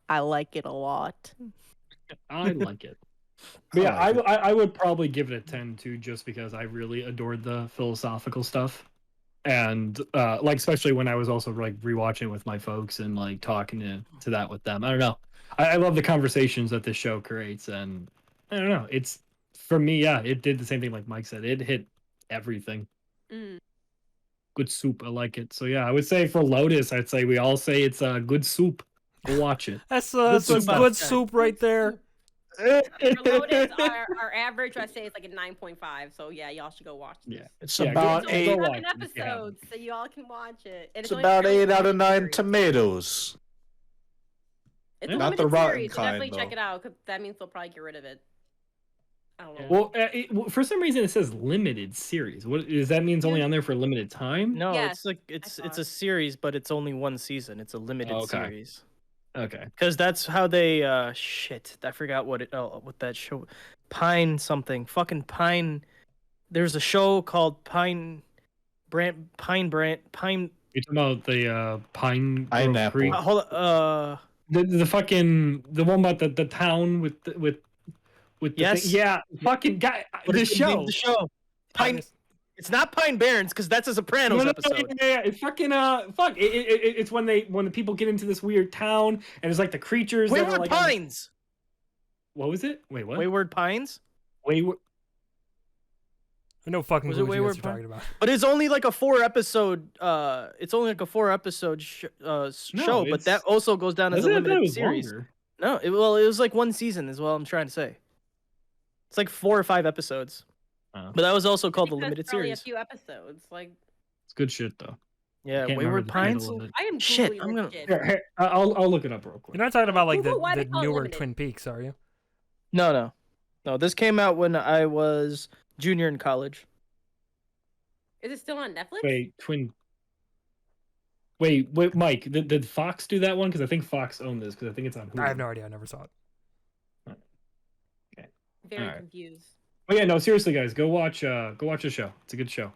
I like it a lot. I like it. But yeah, I would probably give it a 10 too, just because I really adored the philosophical stuff, and like especially when I was also like rewatching with my folks and like talking to that with them. I don't know. I love the conversations that this show creates, and I don't know. It's for me, yeah, it did the same thing like Mike said. It hit everything. Mm. Good soup. I like it. So yeah, I would say for Lotus, I'd say we all say it's a good soup. Go watch it. That's Good some soup. good soup right there. For Lotus, our average, I say, is like a 9.5. So yeah, y'all should go watch this. Yeah, It's Yeah, about It's only 8. go 7 watch it if you haven't. episodes, so you all can watch it. And It's only about fairly 8 out of limited 9 series. tomatoes. It's Yeah. a Not limited the rotten series, so kind, definitely check though. it out, because that means they'll probably get rid of it. I don't know. Well, for some reason it says limited series. What does that mean? It's only on there for a limited time? No, Yes, it's like it's thought. a series, but it's only one season. It's a limited Oh, okay. series. Okay. Because that's how they shit. I forgot what that show, Pine something, fucking Pine. There's a show called Pine. You're talking about the Pine Grove Pineapple. Creek? Hold The fucking the one about the town with the Yes. thing. Yeah, fucking guy. what The is the name of show. the show? Pine. It's not Pine Barrens because that's a Sopranos No, episode. yeah. It's fucking it's when the people get into this weird town and it's like the creatures. that are Wayward like Pines. What was it? Wait, what? Wayward Pines. Wayward. No fucking Was clue it what you guys Wayward are talking about. But it's only like a 4-episode. It's only like a 4-episode show, but that it's- also goes down as a Wasn't it that it limited was series. longer? No, it was like one season, is what I'm trying to say. It's like 4 or 5 episodes. Oh. But that was also called the I think limited that's probably series. a few episodes. Like, It's good shit though. Yeah, Can't remember Wayward the Pines. title of it. I am Shit, Googling I'm this gonna- shit. Here, I'll look it up real quick. You're not talking about like Google why the they call it newer limited. Twin Peaks, are you? No. This came out when I was junior in college. Is it still on Netflix? Wait, Mike, did Fox do that one? Because I think Fox owned this, because I think it's on Hulu. I have no idea. I never saw it. Very Alright. confused. Oh yeah, no, seriously, guys, go watch the show. It's a good show.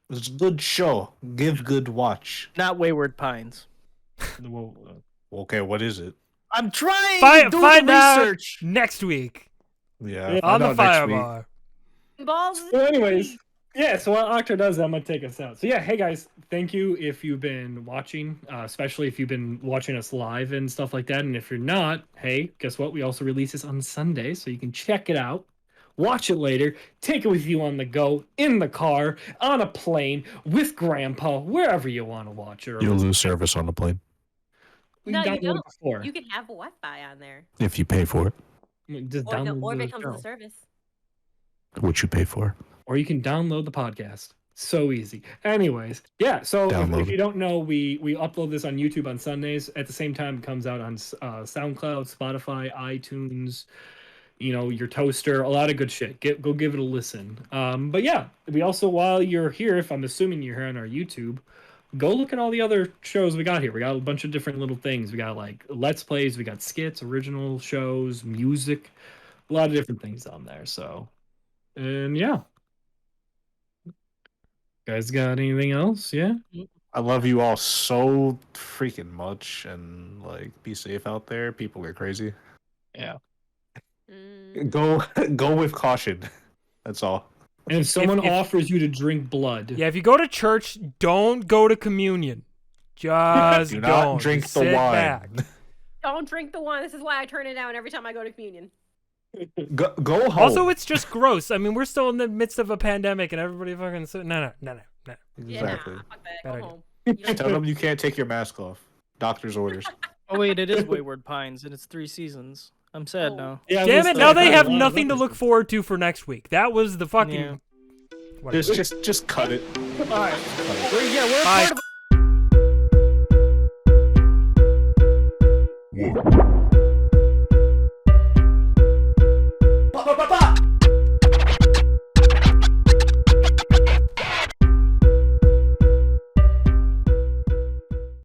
It's a good show. Give good watch. Not Wayward Pines. Well, Okay, what is it? I'm trying Find to do find the out research. next week Yeah. on find the out next Fire week. Bar. Balls. So anyways, yeah, so while Octo does that, I'm going to take us out. So yeah, hey guys, thank you if you've been watching, especially if you've been watching us live and stuff like that. And if you're not, hey, guess what? We also release this on Sunday, so you can check it out, watch it later, take it with you on the go, in the car, on a plane, with Grandpa, wherever you want to watch it. Or You'll lose service on the plane we No, you downloaded it don't. before. You can have Wi-Fi on there, if you pay for it, Just or download if the it comes with show. a service. which you pay for. Or you can download the podcast. So easy. Anyways, yeah. So Download if it. you don't know, we upload this on YouTube on Sundays. At the same time, it comes out on SoundCloud, Spotify, iTunes. You know, your toaster, a lot of good shit. Go give it a listen. But yeah, we also, while you're here, if I'm assuming you're here on our YouTube, go look at all the other shows we got here. We got a bunch of different little things. We got like Let's Plays, we got skits, original shows, music, a lot of different things on there. So, and yeah. Guys got anything else? Yeah? I love you all so freaking much, and like, be safe out there. People are crazy. Yeah. Go with caution. That's all. And if someone if- offers you to drink blood, Yeah, if you go to church, don't go to communion. Just Do don't. not drink Just the sit wine. back. Don't drink the wine. This is why I turn it down every time I go to communion. Go home. Also, it's just gross. I mean, we're still in the midst of a pandemic, and everybody fucking no. Yeah, Exactly. nah, fuck that. Bad Go idea. home. You don't- Tell them you can't take your mask off. Doctor's orders. Oh wait, it is Wayward Pines, and it's 3 seasons. I'm sad Oh. now. yeah, Damn it! Now they have nothing to look for. forward to for next week. That was the fucking. Yeah. Whatever. Just cut it. All right. Cut it. We're a Bye. part of